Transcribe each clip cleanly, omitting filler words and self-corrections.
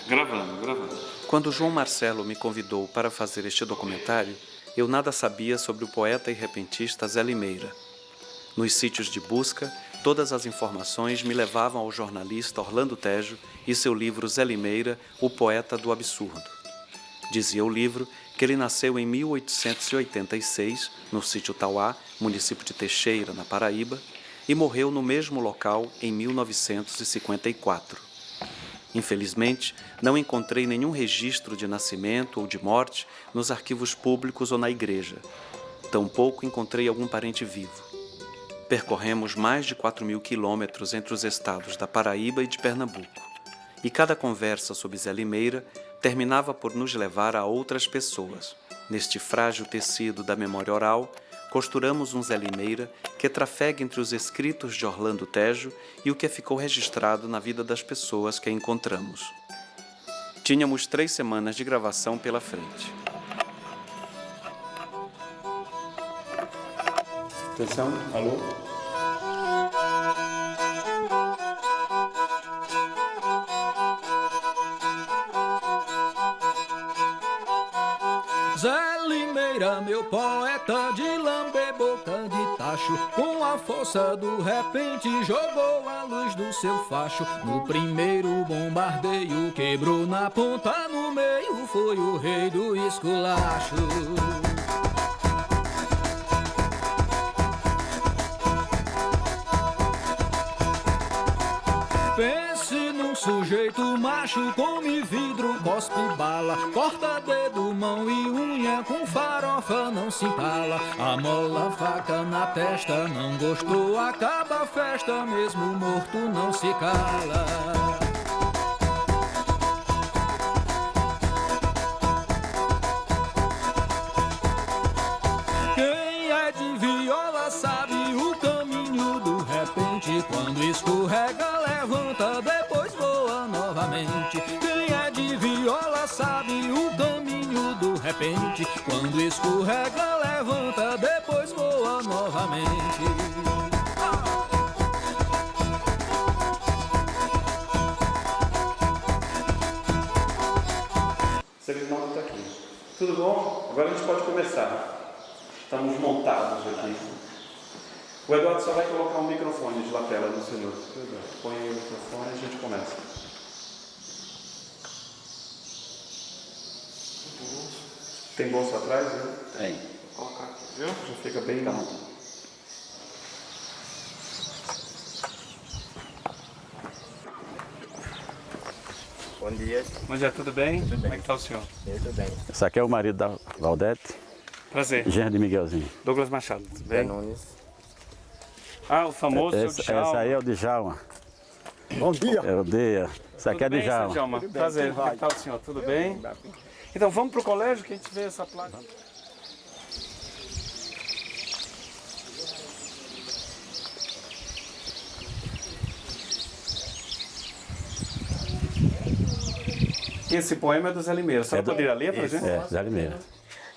Gravando. Quando João Marcelo me convidou para fazer este documentário, eu nada sabia sobre o poeta e repentista Zé Limeira. Nos sítios de busca, todas as informações me levavam ao jornalista Orlando Tejo e seu livro Zé Limeira, o Poeta do Absurdo. Dizia o livro que ele nasceu em 1886, no sítio Tauá, município de Teixeira, na Paraíba, e morreu no mesmo local em 1954. Infelizmente, não encontrei nenhum registro de nascimento ou de morte nos arquivos públicos ou na igreja. Tampouco encontrei algum parente vivo. Percorremos mais de 4.000 quilômetros entre os estados da Paraíba e de Pernambuco. E cada conversa sobre Zé Limeira terminava por nos levar a outras pessoas. Neste frágil tecido da memória oral, costuramos um Zé Limeira que trafega entre os escritos de Orlando Tejo e o que ficou registrado na vida das pessoas que encontramos. Tínhamos 3 semanas de gravação pela frente. Atenção, alô? Zé Limeira, meu poeta de lamber boca de tacho, com a força do repente jogou a luz do seu facho. No primeiro bombardeio quebrou na ponta, no meio foi o rei do esculacho. Pense num sujeito macho, come vidro, cospe bala, corta dedo, mão e unha, com farofa não se empala. Amola faca na testa, não gostou, acaba a festa, mesmo morto não se cala. Quem é de viola sabe o caminho do repente, quando escorrega levanta, depois voa novamente. Quem é de viola sabe o caminho do repente, quando escorrega levanta, depois voa novamente. Serenaldo está aqui. Tudo bom? Agora a gente pode começar. Estamos montados aqui. O Eduardo só vai colocar um microfone de lapela no senhor. Põe o microfone e a gente começa. Tem bolso atrás, viu? Tem. Vou colocar aqui, viu? Já fica bem... Bom dia. Bom dia, tudo bem? Tudo bem. Como é que está o senhor? Tudo bem. Esse aqui é o marido da Valdete, Prazer. genro de Miguelzinho. Douglas Machado, tudo Zé bem? Nunes. Ah, o famoso Esse Djalma. aí é o Djalma. Bom dia. É o Dia. Esse aqui é Tudo bem, seu Djalma. Djalma? Tudo bem, Prazer. como Como é vai? que está o senhor? Tudo bem? Então vamos para o colégio que a gente vê essa placa. Esse poema é do Zé Limeira. Você poderia ler para a gente? É, Zé Limeira.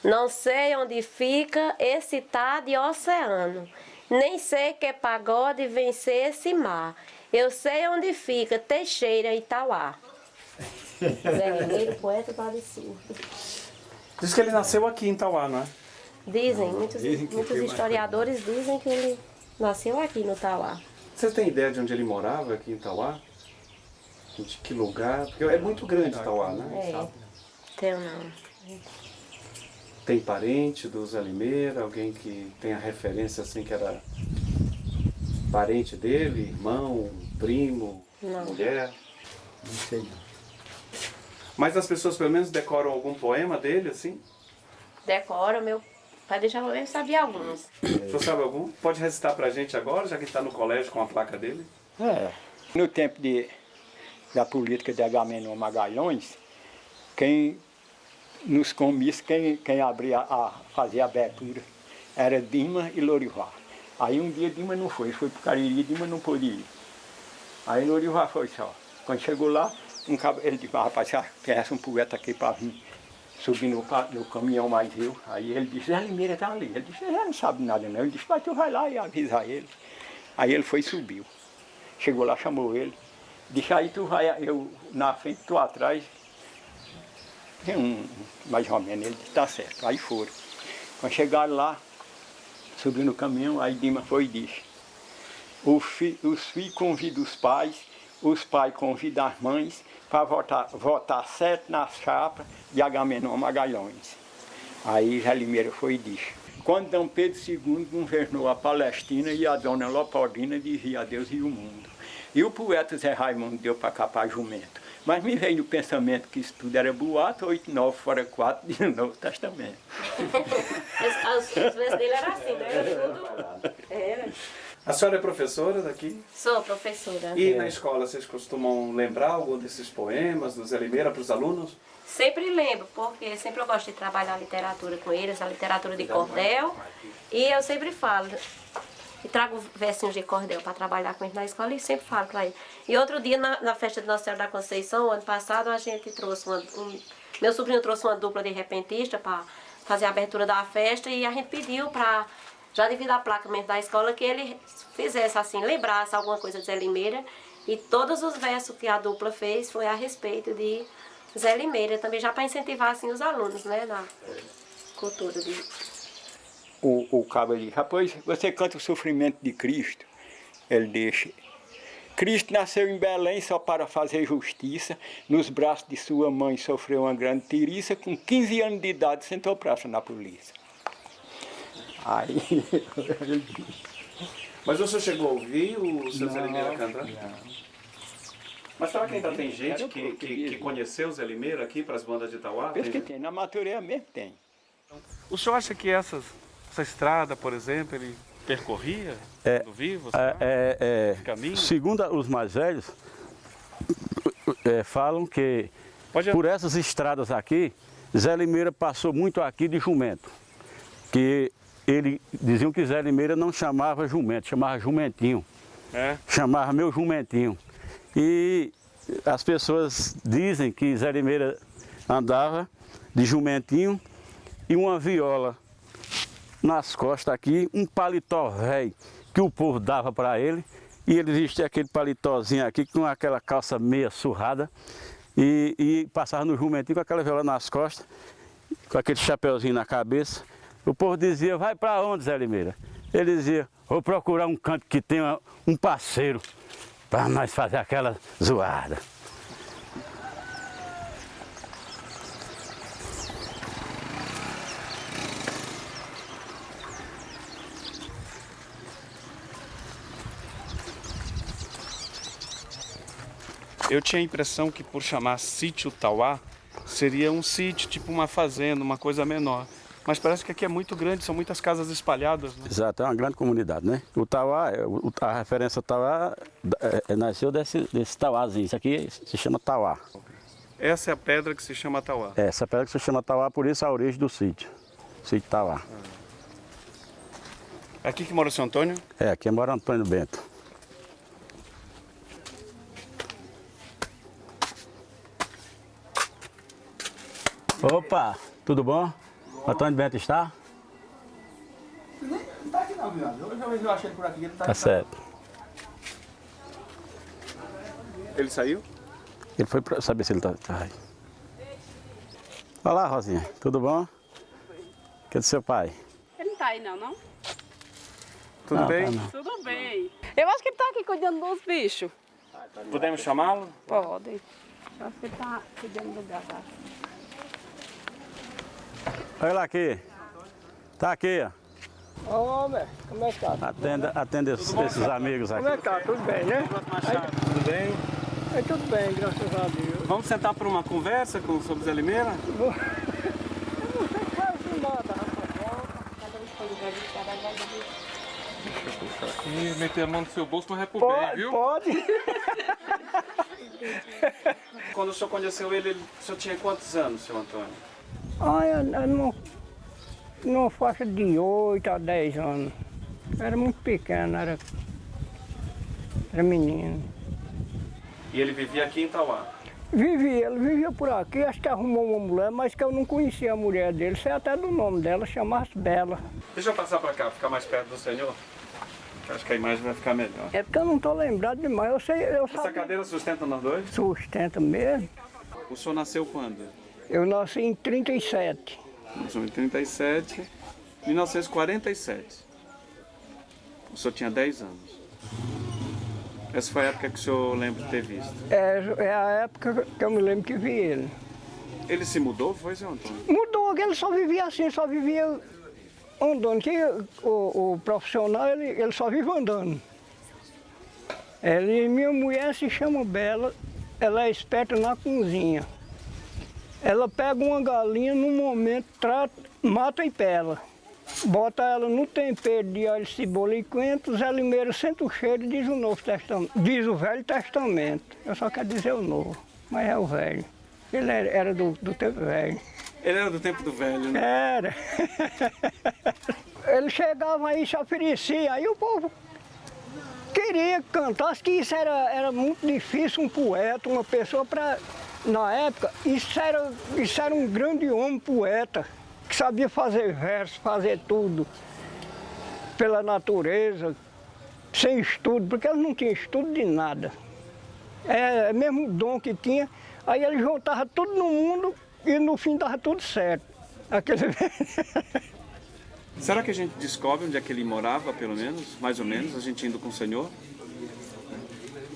Não sei onde fica esse tá de oceano, nem sei que pagode vencer esse mar. Eu sei onde fica Teixeira e Tauá. Zé Limeira, poeta do absurdo. Diz que ele nasceu aqui em Tauá, não é? Dizem, muitos historiadores dizem que ele nasceu aqui no Tauá. Você tem ideia de onde ele morava aqui em Tauá? De que lugar? Porque é muito grande Tauá, né? É, tenho não. Tem parente do Zé Limeira? Alguém que tem a referência assim que era parente dele? Irmão, primo, Não. mulher? Não sei. Mas as pessoas pelo menos decoram algum poema dele, assim? Decora, meu pai deixava eu sabia alguns. Você sabe algum? Pode recitar pra gente agora, já que está no colégio com a placa dele? No tempo da política de Agamenon Magalhães, quem nos comícios, quem abria fazia a abertura era Dima e Lorival. Aí um dia Dima não foi para o Cariri, Dima não pôde ir. Aí Lorival foi só. Quando chegou lá, ele disse, rapaz, você conhece um poeta aqui para vir subir no caminhão mais eu. Aí ele disse, Zé Limeira está ali. Ele disse, já não sabe nada não. Ele disse, mas tu vai lá e avisar ele. Aí ele foi e subiu. Chegou lá, chamou ele. Disse, aí tu vai, eu na frente, tu atrás, Mais ou menos, ele disse, tá certo. Aí foram. Quando chegaram lá, subiu no caminhão, aí Dima foi e disse, os filhos convidam os pais convidam as mães para votar certo na chapa de Agamenon Magalhães. Aí Zé Limeira foi e disse, quando Dom Pedro II governou a Palestina e a dona Leopoldina dizia a Deus e o mundo. E o poeta Zé Raimundo deu para capar jumento. Mas me veio no pensamento que isso tudo era boato, 8, 9 fora 4 do Novo Testamento. Os versos dele eram assim, né? Era tudo... Era. A senhora é professora daqui? Sou professora. E na escola vocês costumam lembrar algum desses poemas do Zé Limeira para os alunos? Sempre lembro, porque sempre eu gosto de trabalhar a literatura com eles, a literatura de cordel. E eu sempre falo, e trago versinhos de cordel para trabalhar com eles na escola e sempre falo para eles. E outro dia, na festa de Nossa Senhora da Conceição, ano passado, a gente trouxe meu sobrinho trouxe uma dupla de repentista para fazer a abertura da festa e a gente pediu para, já devido à placa mesmo da escola, que ele fizesse assim, lembrasse alguma coisa de Zé Limeira. E todos os versos que a dupla fez foi a respeito de Zé Limeira, também já para incentivar assim, os alunos, né, na cultura de... O cabo ali, rapaz, você canta o sofrimento de Cristo, ele deixa. Cristo nasceu em Belém só para fazer justiça, nos braços de sua mãe sofreu uma grande tiriça, com 15 anos de idade sentou praça na polícia. Aí, ele disse. Mas o senhor chegou a ouvir o seu Zé Limeira cantar? Não. Mas será que ainda tem gente que conheceu o Zé Limeira aqui para as bandas de Itauá? Penso que tem, na Matureia mesmo tem. O senhor acha que essa estrada, por exemplo, ele percorria quando vivo? Caminho? Segundo os mais velhos, falam que por essas estradas aqui, Zé Limeira passou muito aqui de jumento. Que diziam que Zé Limeira não chamava jumento, chamava jumentinho. Chamava meu jumentinho. E as pessoas dizem que Zé Limeira andava de jumentinho e uma viola nas costas aqui, um paletó velho que o povo dava para ele, e ele vestia aquele paletózinho aqui com aquela calça meia surrada e passava no jumentinho com aquela viola nas costas, com aquele chapeuzinho na cabeça. O povo dizia, vai para onde, Zé Limeira? Ele dizia, vou procurar um canto que tenha um parceiro para nós fazer aquela zoada. Eu tinha a impressão que por chamar sítio Tauá, seria um sítio, tipo uma fazenda, uma coisa menor. Mas parece que aqui é muito grande, são muitas casas espalhadas, né? Exato, é uma grande comunidade, né? O Tauá, a referência Tauá nasceu desse Tauázinho, isso aqui se chama Tauá. Essa é a pedra que se chama Tauá? Essa pedra que se chama Tauá, por isso a origem do sítio Tauá. Aqui que mora o seu Antônio? Aqui mora Antônio Bento. Opa, tudo bom? Antônio Bento está? Não está aqui não, viado. Eu achei ele por aqui, ele não está Tá aqui. certo. Ele saiu? Ele foi para saber se ele está aí. Olá, Rosinha, tudo bom? Que é do seu pai? Ele não está aí não? Tudo bem? Tá não. Tudo bem. Eu acho que ele está aqui cuidando dos bichos. Podemos chamá-lo? Podem. Eu acho que ele está cuidando do gato. Olha lá aqui. Tá aqui, ó. Ô, velho, como é que tá? Atende esses amigos aqui. Como é que tá? Tudo bem, né? Tudo bem? É tudo bem, graças a Deus. Vamos sentar para uma conversa sobre Zé Limeira? E meter a mão no seu bolso não é pro bem, viu? Pode. Quando o senhor conheceu ele, o senhor tinha quantos anos, seu Antônio? Eu numa faixa de 8 a 10 anos. Era muito pequeno, era menino. E ele vivia aqui em Tauá? Ele vivia por aqui, acho que arrumou uma mulher, mas que eu não conhecia a mulher dele, sei até do nome dela, chamava-se Bela. Deixa eu passar para cá, ficar mais perto do senhor. Acho que a imagem vai ficar melhor. É porque eu não estou lembrado demais, eu Essa cadeira sustenta nós dois? Sustenta mesmo. O senhor nasceu quando? Eu nasci em 37. Nasceu em 37, 1947. O senhor tinha 10 anos. Essa foi a época que o senhor lembra de ter visto. É a época que eu me lembro que vi ele. Ele se mudou, foi, seu Antônio? Mudou, ele só vivia assim, só vivia andando. Que o profissional, ele só vive andando. Minha mulher se chama Bela, ela é esperta na cozinha. Ela pega uma galinha, no momento, mata e pela. Bota ela no tempero de alho, cebola e coentro, Zé Limeira sente o cheiro e diz o Novo Testamento, diz o Velho Testamento. Eu só quero dizer o Novo, mas é o Velho. Ele era do tempo velho. Ele era do tempo do velho, né? Era. Ele chegava aí e se oferecia, aí o povo queria que cantasse, que isso era muito difícil, um poeta, uma pessoa para... Na época, isso era um grande homem poeta, que sabia fazer verso, fazer tudo pela natureza, sem estudo, porque ele não tinha estudo de nada. É mesmo o dom que tinha, aí ele juntava tudo no mundo e no fim dava tudo certo. Será que a gente descobre onde é que ele morava, pelo menos? Mais ou menos, a gente indo com o senhor?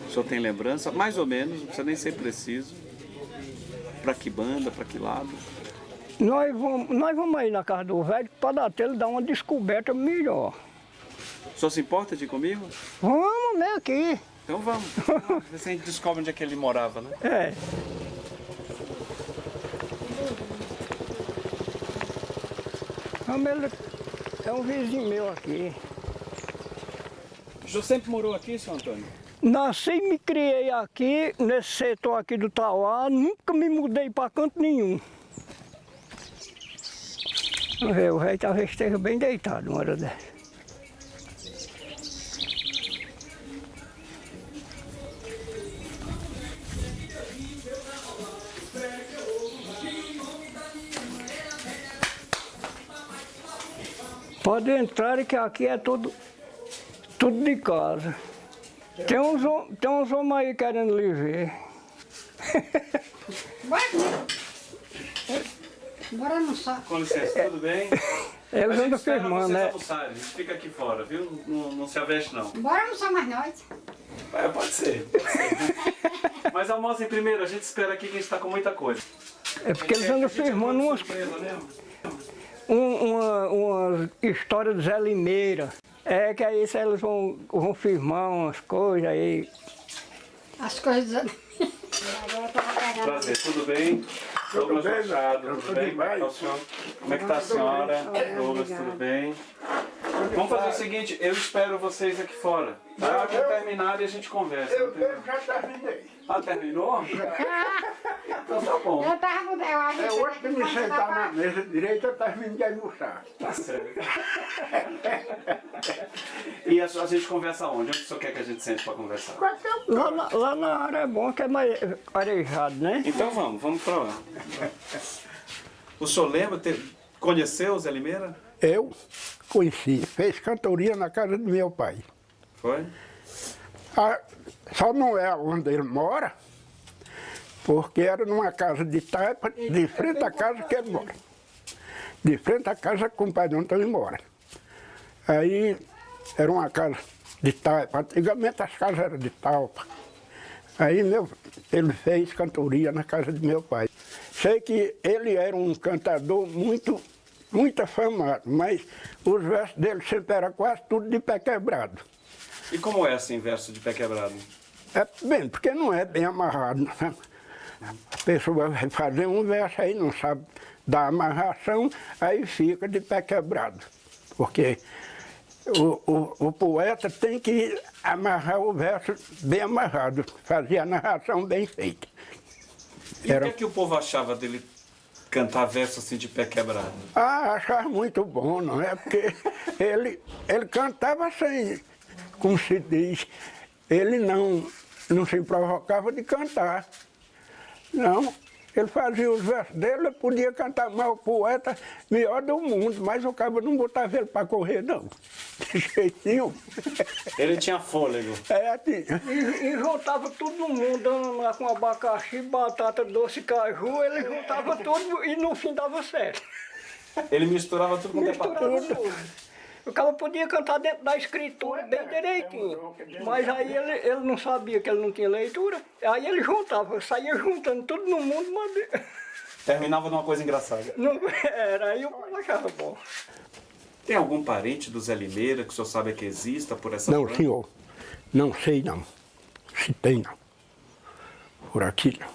O senhor tem lembrança? Mais ou menos, não precisa nem ser preciso. Para que banda, para que lado? Nós vamos aí na casa do velho para ele dar uma descoberta melhor. O senhor se importa de ir comigo? Vamos, né, aqui. Então vamos. Ver se a gente descobre onde é que ele morava, né? É. Vamos, ele é um vizinho meu aqui. O senhor sempre morou aqui, senhor Antônio? Nasci e me criei aqui, nesse setor aqui do Tauá, nunca me mudei para canto nenhum. Vamos ver, o velho talvez esteja bem deitado uma hora dessa. Pode entrar que aqui é tudo de casa. Tem uns homens aí querendo lhe ver. Bora almoçar. Com licença, tudo bem? Eles andam firmando, né? A gente fica aqui fora, viu? Não se aveste, não. Bora almoçar mais nós. Pode ser, pode ser. Mas almocem primeiro, a gente espera aqui que a gente está com muita coisa. É porque eles andam firmando uma história do Zé Limeira. É que aí eles vão firmar umas coisas aí. As coisas... Prazer, tudo bem? Douglas Machado, tudo bem? Como é que está a senhora? Douglas, tudo bem? Vamos fazer o seguinte, eu espero vocês aqui fora, tá? Quando terminarem a gente conversa. Eu já terminei. Ah, terminou? Então tá bom. É hoje que me sentar na mesa direita, eu termino de almoçar. Tá certo. E a gente conversa onde? Onde o senhor quer que a gente sente para conversar? Lá na área é bom, que é mais arejado, né? Então vamos para lá. O senhor lembra, conheceu o Zé Limeira? Eu conheci, fez cantoria na casa do meu pai. Foi? Só não é onde ele mora, porque era numa casa de taipa, de frente à casa que ele mora. De frente à casa que o compadre Antônio mora. Aí era uma casa de taipa, antigamente as casas eram de taipa. Aí ele fez cantoria na casa do meu pai. Sei que ele era um cantador muito afamado, mas os versos dele sempre eram quase tudo de pé quebrado. E como é assim, verso de pé quebrado? É bem, porque não é bem amarrado. Né? A pessoa vai fazer um verso aí, não sabe da amarração, aí fica de pé quebrado. Porque o poeta tem que amarrar o verso bem amarrado, fazer a narração bem feita. E o que é que o povo achava dele cantar verso assim de pé quebrado? Achava muito bom, não é? Porque ele cantava sem, como se diz, ele não se provocava de cantar. Não, Ele fazia os versos dele, ele podia cantar mal o poeta melhor do mundo, mas o cabo não botava ele para correr, não. De jeito nenhum. Ele tinha fôlego. É, tinha. E juntava todo mundo, dando lá com abacaxi, batata doce, caju, ele juntava tudo e no fim dava certo. Ele misturava tudo com Misturava tudo. O cara podia cantar dentro da escritura bem direitinho, mas aí ele não sabia que ele não tinha leitura, aí ele juntava, saía juntando tudo no mundo, mas Terminava numa coisa engraçada. não era, aí o povo achava bom. Tem algum parente do Zé Limeira que o senhor sabe que exista por essa Não, planta? senhor. Não sei, não. Se tem, não. Por aqui, não.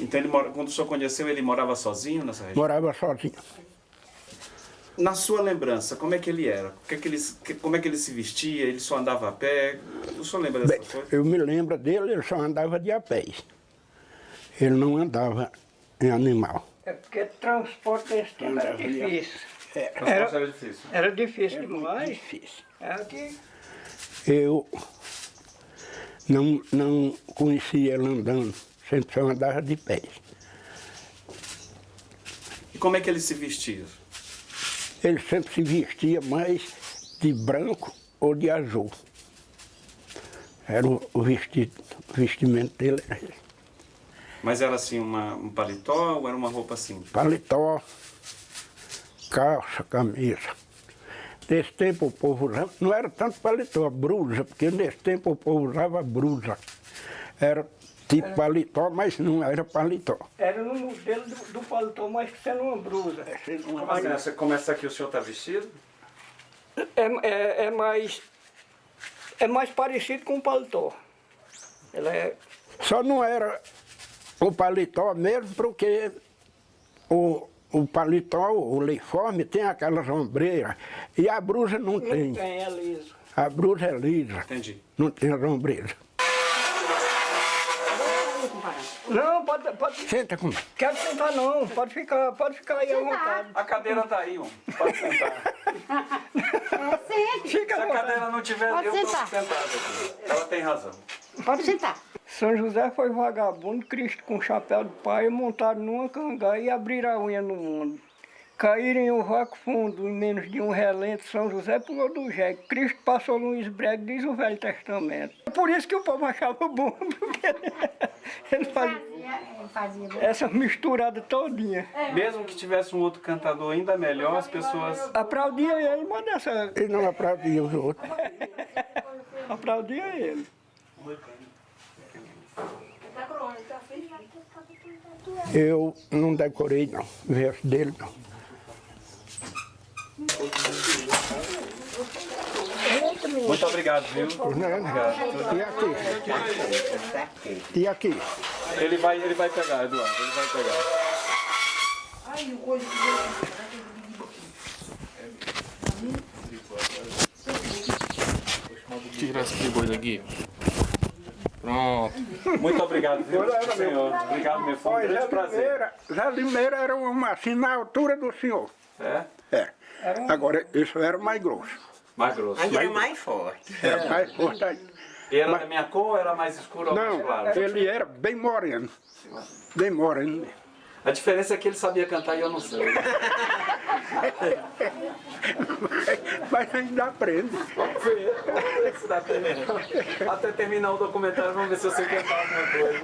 Então, quando o senhor conheceu, ele morava sozinho nessa região? Morava sozinho. Na sua lembrança, como é que ele era? Como é que ele se vestia? Ele só andava a pé? O senhor lembra dessas coisas? Eu me lembro dele, ele só andava de a pé. Ele não andava em animal. É porque transporte desse tempo era difícil. Era difícil. Era difícil demais. Difícil. Era que... Eu não conhecia ele andando, sempre só andava de pé. E como é que ele se vestia? Ele sempre se vestia mais de branco ou de azul. Era o vestimento dele. Era esse. Mas era assim um paletó ou era uma roupa simples? Paletó, calça, camisa. Nesse tempo o povo usava, não era tanto paletó, blusa, porque nesse tempo o povo usava blusa. Era tipo paletó, mas não era paletó. Era no modelo do paletó, mas sendo uma blusa. Como essa aqui o senhor está vestido? É mais parecido com o paletó. Ela é... Só não era o paletó mesmo, porque o paletó, o uniforme, tem aquelas ombreiras e a blusa não tem. Não tem, é liso. A blusa é lisa. Entendi. Não tem as ombreiras. Não, pode... Senta comigo. Quero sentar não, pode ficar aí à vontade. A cadeira está aí, ó. Pode sentar. Fica Se à a vontade. cadeira não tiver, Pode eu estou sentar. sentado aqui. Ela tem razão. Pode sentar. São José foi vagabundo, Cristo com chapéu de pai, montado numa canga e abriram a unha no mundo. Caíram em um vácuo fundo, em menos de um relento, São José pulou do jegue. Cristo passou no esbrego, diz o Velho Testamento. É por isso que o povo achava bom, porque ele fazia essa misturada todinha. Mesmo que tivesse um outro cantador ainda melhor, as pessoas... Aplaudia ele, mas dessa... Ele não aplaudia os outros. Aplaudia ele. Eu não decorei, não. O verso dele, não. Muito obrigado, viu? E aqui? Ele vai pegar, Eduardo, ele vai pegar. Tira esse friboi daqui. Pronto. Muito obrigado, viu, senhor? Obrigado, meu filho. Um grande prazer. Zé Limeira era assim na altura do senhor. É? É. Agora, isso era mais grosso. Mais grosso. Aí é mais forte. Era mais forte aí. E era da minha cor ou era mais escuro ou mais Não, claro? ele era bem moreno. Bem moreno. A diferença é que ele sabia cantar e eu não sei. Mas ainda aprende. Vamos ver se dá tempo. Até terminar o documentário, vamos ver se eu sei cantar alguma coisa.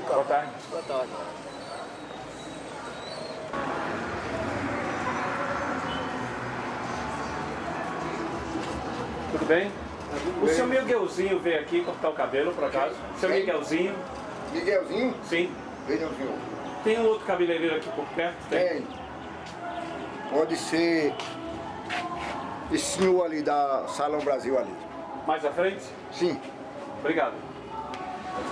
Boa tarde. Boa tarde. Tudo bem? O seu Miguelzinho veio aqui cortar o cabelo, por acaso? Seu Miguelzinho? Miguelzinho? Sim. Vejam, senhor. Tem um outro cabeleireiro aqui por perto? Tem. Pode ser esse senhor ali da Salão Brasil ali. Mais à frente? Sim. Obrigado. Bom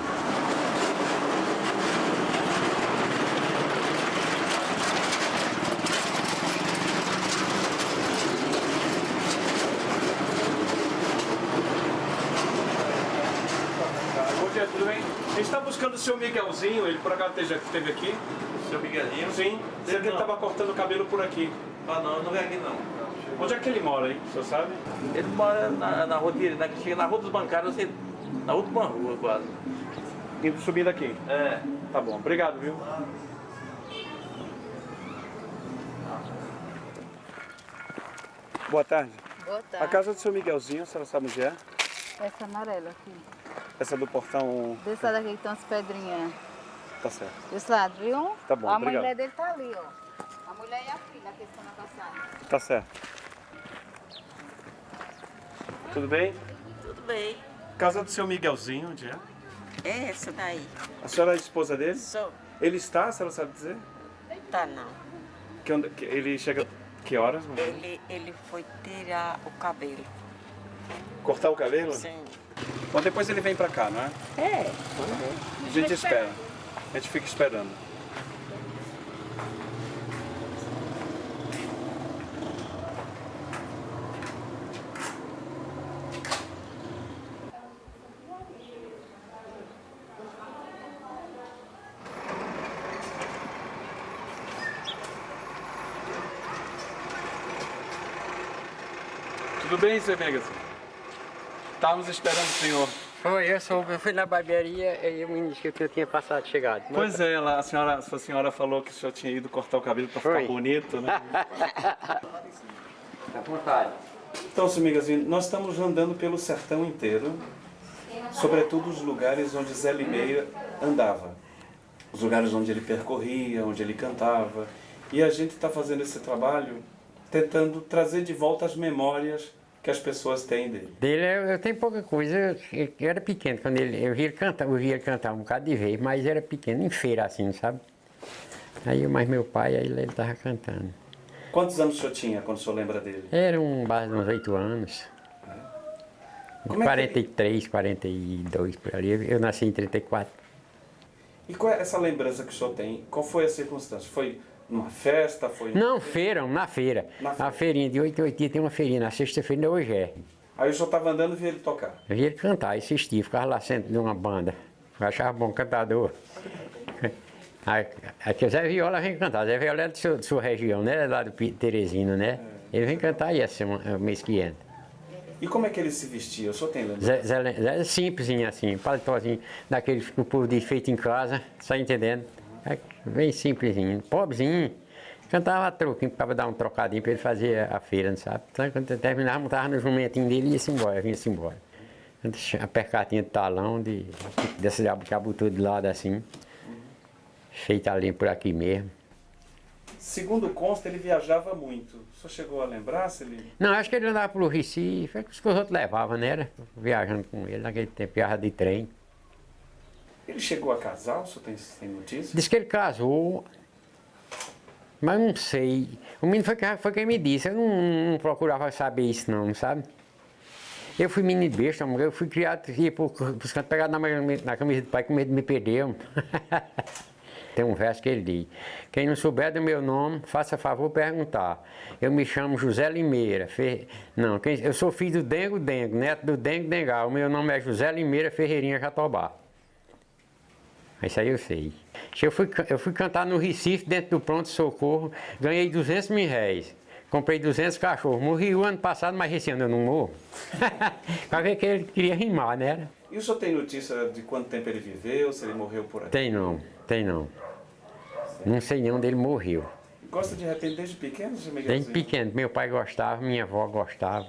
dia, tudo bem? A gente está buscando o seu Miguelzinho, ele por acaso esteve aqui? Seu Miguelinho? Sim, dizendo que ele estava cortando o cabelo por aqui. Ah, não vem aqui não. Onde é que ele mora, hein? O senhor sabe? Ele mora na rua que chega na rua dos bancários, na última rua quase. Indo subindo aqui. É. Tá bom, obrigado, viu? Boa tarde. Boa A tarde. casa do seu Miguelzinho, a senhora sabe onde é? Essa amarela aqui. Essa do portão. Desse lado aqui que estão as pedrinhas. Tá certo. Desse lado, viu? Tá bom, a obrigado. mulher dele tá ali, ó. A mulher e a filha que estão na calçada. Tá certo. Tudo bem? Tudo bem. Casa do seu Miguelzinho, onde é? É essa daí. A senhora é a esposa dele? Sou. Ele está, a senhora sabe dizer? Tá não. Que ele chega. Que horas? mais ou menos? Ele foi tirar o cabelo. Cortar o cabelo? Sim. Bom, depois ele vem pra cá, não é? É. A gente espera. A gente fica esperando. Tudo bem, Zé Vegas? Estávamos esperando o senhor. Eu fui na barbearia e o menino disse que eu tinha passado, chegado. Pois é, a senhora falou que o senhor tinha ido cortar o cabelo para ficar bonito, né? À vontade. Então, seu Migazinho, nós estamos andando pelo sertão inteiro, sobretudo os lugares onde Zé Limeira andava. Os lugares onde ele percorria, onde ele cantava. E a gente está fazendo esse trabalho tentando trazer de volta as memórias que as pessoas têm dele. Dele eu tenho pouca coisa, eu era pequeno, quando eu via ele cantar um bocado de vez, mas era pequeno, em feira assim, sabe? Aí mais meu pai, aí ele estava cantando. Quantos anos o senhor tinha quando o senhor lembra dele? Era uns 8 anos. Como é que 43, 42 por ali, eu nasci em 34. E qual é essa lembrança que o senhor tem? Qual foi a circunstância? Foi numa festa? Foi Não, na feira. A feirinha de 8 em 8 dias tem uma feirinha, na sexta-feira hoje é. Aí o senhor estava andando e viu ele tocar? Eu via ele cantar, assistia, ficava lá sentado numa banda. Eu achava bom cantador. Aqui o Zé Viola vem cantar. Zé Viola é de sua região, né? Lá do Teresina, né? Ele vem cantar aí esse mês que entra. E como é que ele se vestia? O senhor tem lembrança? Zé simplesinho assim, paletózinho, daquele que o povo diz feito em casa, tá entendendo? Bem simplesinho, pobrezinho. Cantava truque para dar um trocadinho para ele fazer a feira, não sabe? Então, quando terminava, montava no jumentinho dele e ia-se embora, vinha-se embora. A percatinha de talão, desse jabutu de lado assim, feita ali por aqui mesmo. Segundo consta, ele viajava muito. O senhor chegou a lembrar se ele... Não, acho que ele andava pelo Recife, é que os outros levavam, né? Era viajando com ele, naquele tempo, viajava de trem. Ele chegou a casar, o senhor tem notícia? Diz que ele casou, mas não sei. O menino foi quem me disse, eu não procurava saber isso não, sabe? Eu fui menino besta, eu fui criado, ia para os cantos pegados na camisa do pai com medo de me perder. Tem um verso que ele diz: quem não souber do meu nome, faça favor perguntar. Eu me chamo José Limeira. Eu sou filho do Dengo, neto do Dengo Dengal. O meu nome é José Limeira Ferreirinha Jatobá. Isso aí eu sei. Eu fui cantar no Recife, dentro do Pronto Socorro, ganhei 200 mil réis. Comprei 200 cachorros. Morri o ano passado, mas esse ano eu não morro. Pra ver que ele queria rimar, né? E o senhor tem notícia de quanto tempo ele viveu, se ele morreu por aqui? Tem não. Não sei nem onde ele morreu. Gosta de repente desde pequeno, seu Miguelzinho? Desde pequeno. Meu pai gostava, minha avó gostava.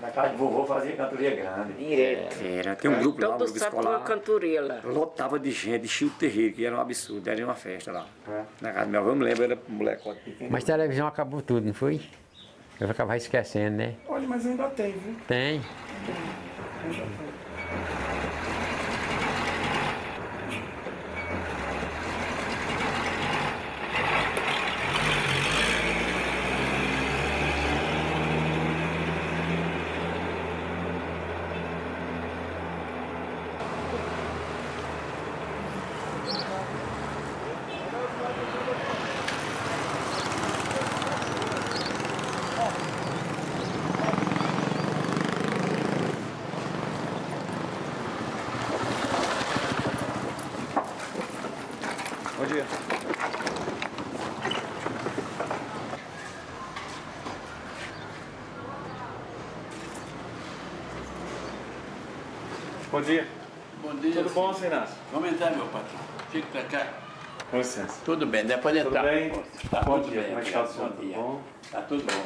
Na casa de vovô fazia cantoria grande. Direto. Era, tem um grupo lá, um Todo grupo sábado escolar. uma cantoria lá. Lotava de gente, enchia o terreiro, que era um absurdo, era uma festa lá. Na casa do meu avô, eu me lembro, era molecote pequeno. Mas televisão acabou tudo, não foi? Eu vou acabar esquecendo, né? Olha, mas ainda tem, viu? Tem. Ainda tem. dia. Bom dia. Bom dia. Tudo bom, seu Inácio? Vamos entrar, meu patrão. Fica pra cá. Com licença. Tudo bem, né? Pode entrar. Tudo bem? Tá, Bom tudo dia. bem. Como é que está o Obrigado. senhor? Bom Tudo dia. bom? Tá tudo bom.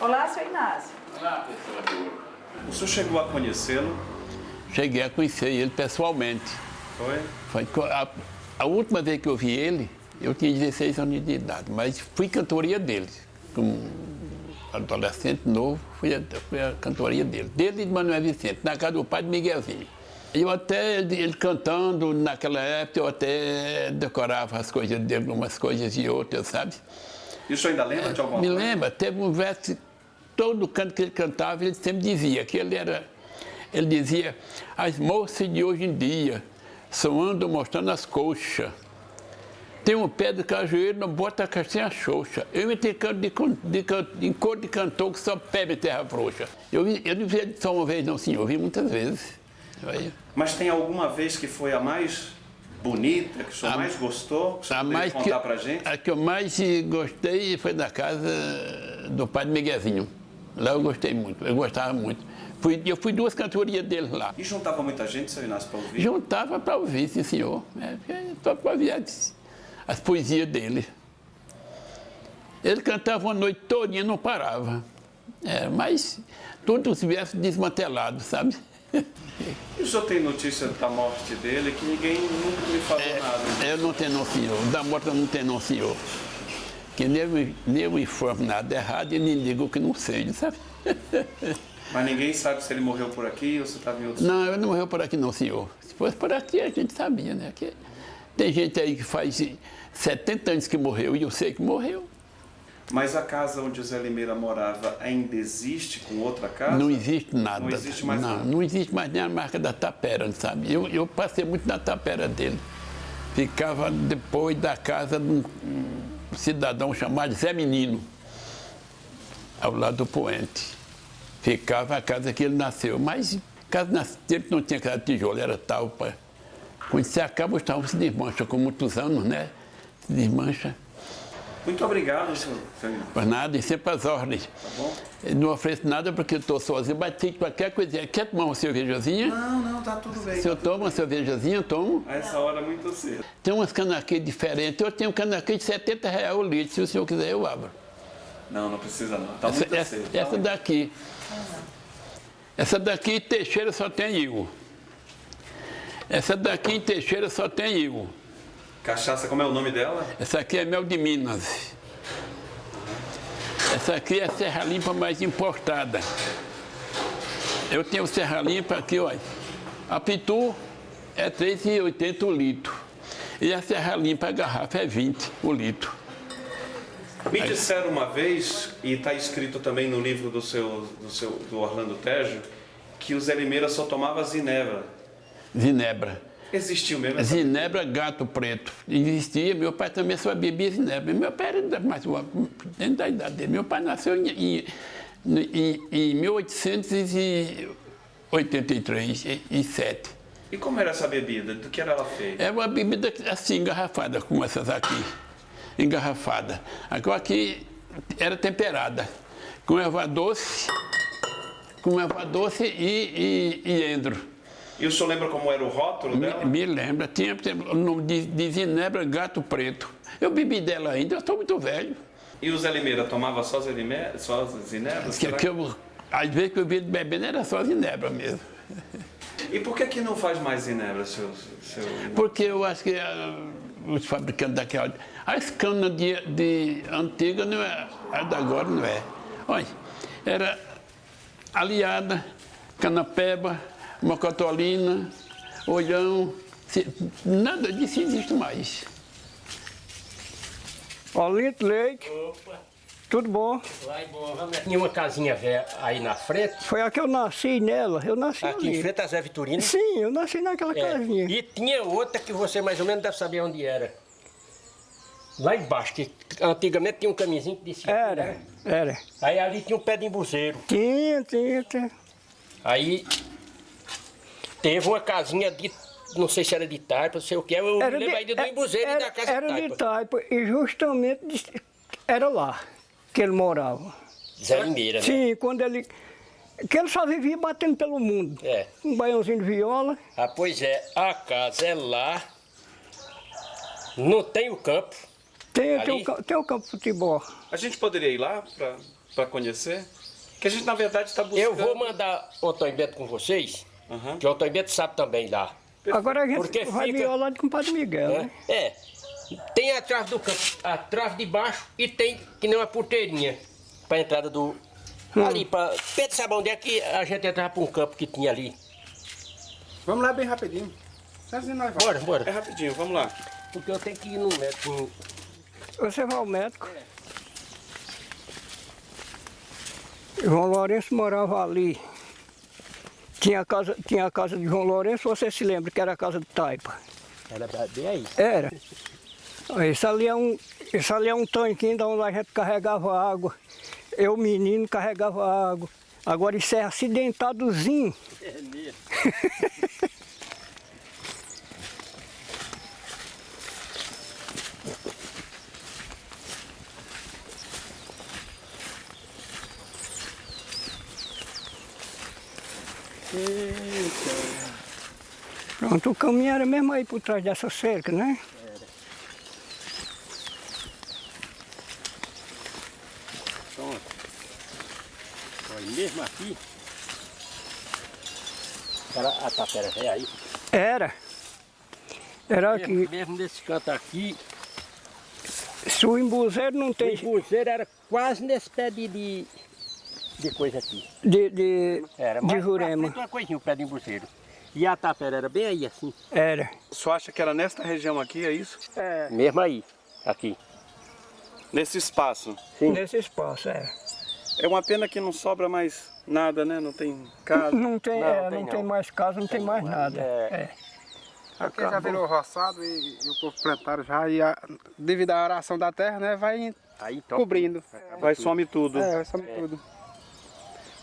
Olá, seu Inácio. Olá, pessoa boa. O senhor chegou a conhecê-lo? Cheguei a conhecer ele pessoalmente. Foi? A última vez que eu vi ele, eu tinha 16 anos de idade, mas fui cantoria dele. Como adolescente novo, fui a cantoria dele. Desde Manuel Vicente, na casa do pai de Miguelzinho. Eu até, ele cantando, naquela época, eu até decorava as coisas dele, umas coisas e outras, sabe? E o senhor ainda lembra de alguma Me coisa? lembra, teve um verso, todo canto que ele cantava, ele sempre dizia que ele dizia, as moças de hoje em dia só andam mostrando as coxas. Tem um pé de cajueiro, não bota a caixinha xoxa. Eu me tenho canto em cor de cantor que só pega em terra frouxa. Eu não vi ele só uma vez, não, senhor, eu vi muitas vezes. Mas tem alguma vez que foi a mais bonita, que o senhor mais gostou? Que o senhor poderia contar pra gente? A que eu mais gostei foi na casa do pai de Miguelzinho. Lá eu gostei muito, eu gostava muito. Eu fui 2 cantorias dele lá. E juntava muita gente, seu Inácio, para ouvir? Juntava para ouvir, sim, senhor. Só para ouvir as poesias dele. Ele cantava uma noite todinha, não parava. Mas todos os versos desmantelados, sabe? E o senhor tem notícia da morte dele que ninguém nunca me falou nada? Eu não tenho não, senhor. Da morte eu não tenho não, senhor. Que nem eu informo nada errado e nem digo que não sei, sabe? Mas ninguém sabe se ele morreu por aqui ou se estava em outro Não, ele não morreu por aqui não, senhor. Se fosse por aqui, a gente sabia, né? Que tem gente aí que faz 70 anos que morreu e eu sei que morreu. Mas a casa onde o Zé Limeira morava ainda existe com outra casa? Não existe nada. Não existe mais nada? Não existe mais nem a marca da tapera, sabe? Eu passei muito na tapera dele. Ficava depois da casa de um cidadão chamado Zé Menino, ao lado do poente. Ficava a casa que ele nasceu, mas casa dele não tinha casa de tijolo, era talpa. Quando se acaba, os talpos se desmancham, com muitos anos, né? Se desmancha. Muito obrigado, senhor. Por nada, e sempre às ordens. Tá bom? Eu não ofereço nada porque eu estou sozinho, mas tem qualquer coisinha. Quer tomar uma cervejazinha? Não, tá tudo bem. Se eu tomo uma cervejazinha, eu tomo. A essa hora é muito cedo. Tem umas canaquês diferentes. Eu tenho um canaquê de R$70 o litro. Se o senhor quiser, eu abro. Não precisa não. Tá muito cedo. Essa daqui. Essa daqui em Teixeira só tem eu. Essa daqui em Teixeira só tem eu. Cachaça, como é o nome dela? Essa aqui é mel de Minas. Essa aqui é Serra Limpa mais importada. Eu tenho Serra Limpa aqui, olha. A Pitu é R$3,80 o litro. E a Serra Limpa, a garrafa, é R$20 o litro. Me disseram uma vez, e está escrito também no livro do Orlando Tejo, que o Zé Limeira só tomava zinebra. Zinebra. Existiu mesmo? Zinebra, gato preto. Existia, meu pai também só bebia zinebra. Meu pai era mais dentro da idade dele. Meu pai nasceu em 1883, e 7. E como era essa bebida? Do que era ela feita? É uma bebida assim, engarrafada, como essas aqui. Engarrafada. Agora aqui era temperada. Com erva doce e endro. E o senhor lembra como era o rótulo dela? Me lembra. Tinha o nome de zinebra, gato preto. Eu bebi dela ainda, eu estou muito velho. E o Zé Limeira tomava só zinebra? Às vezes que eu via bebendo era só zinebra mesmo. E por que não faz mais zinebra, seu... Porque eu acho que os fabricantes daquela... As canas de antiga não é, a da agora não é. Olha, era aliada, canapeba, mocotolina, olhão, nada disso existe mais. Olinto Leite. Opa. Tudo bom? Vai bom. Tinha uma casinha velha aí na frente. Foi a que eu nasci nela. Eu nasci aqui ali. em frente a Zé Vitorino? Sim, eu nasci naquela casinha. E tinha outra que você mais ou menos deve saber onde era. Lá embaixo, que antigamente tinha um caminhozinho que descia. Era. Aí ali tinha um pé de embuzeiro. Tinha. Aí teve uma casinha de não sei se era de Taipa, não sei o que, eu me lembro ainda do embuzeiro e da casa era de Taipa. de Taipa, e justamente era lá que ele morava. Zé Limeira, né? Sim, quando ele... Que ele só vivia batendo pelo mundo. É. Um baiãozinho de viola. Ah, pois é, a casa é lá, não tem o campo. Tem o campo de futebol. A gente poderia ir lá para conhecer? Que a gente, na verdade, está buscando... Eu vou mandar o Antônio Beto com vocês, que o Antônio Beto sabe também lá. Agora a gente Porque vai violar com o Padre Miguel, né? Tem a trave do campo, a trave de baixo e tem que nem uma porteirinha para a entrada do... Ali, para Pedro sabe onde é que a gente entrava para um campo que tinha ali. Vamos lá bem rapidinho. Assim nós vamos. Bora. É rapidinho, vamos lá. Porque eu tenho que ir no médico. Você vai ao médico. João Lourenço morava ali. Tinha a casa de João Lourenço, você se lembra que era a casa de Taipa? Era bem aí. Era. Isso ali é um tanquinho de onde a gente carregava água. Eu, menino, carregava água. Agora isso é acidentadozinho. É mesmo. Pronto, o caminho era mesmo aí por trás dessa cerca, né? Era. Pronto. Olha, mesmo aqui, a tapera é aí? Era aqui. Mesmo nesse canto aqui. Se o embuzeiro não tem... O embuzeiro era quase nesse pé de coisa aqui. De Jurema. Uma coisinha, o pé de embuzeiro. E a tapera era bem aí, assim? Era. O senhor acha que era nesta região aqui, é isso? É. Mesmo aí, aqui. Nesse espaço? Sim. Nesse espaço, É uma pena que não sobra mais nada, né? Não tem casa. Não tem mais casa, não tem mais nada. Aqui já virou roçado e o povo plantaram já. E devido à aração da terra, né, vai cobrindo. Vai some tudo. Vai some tudo.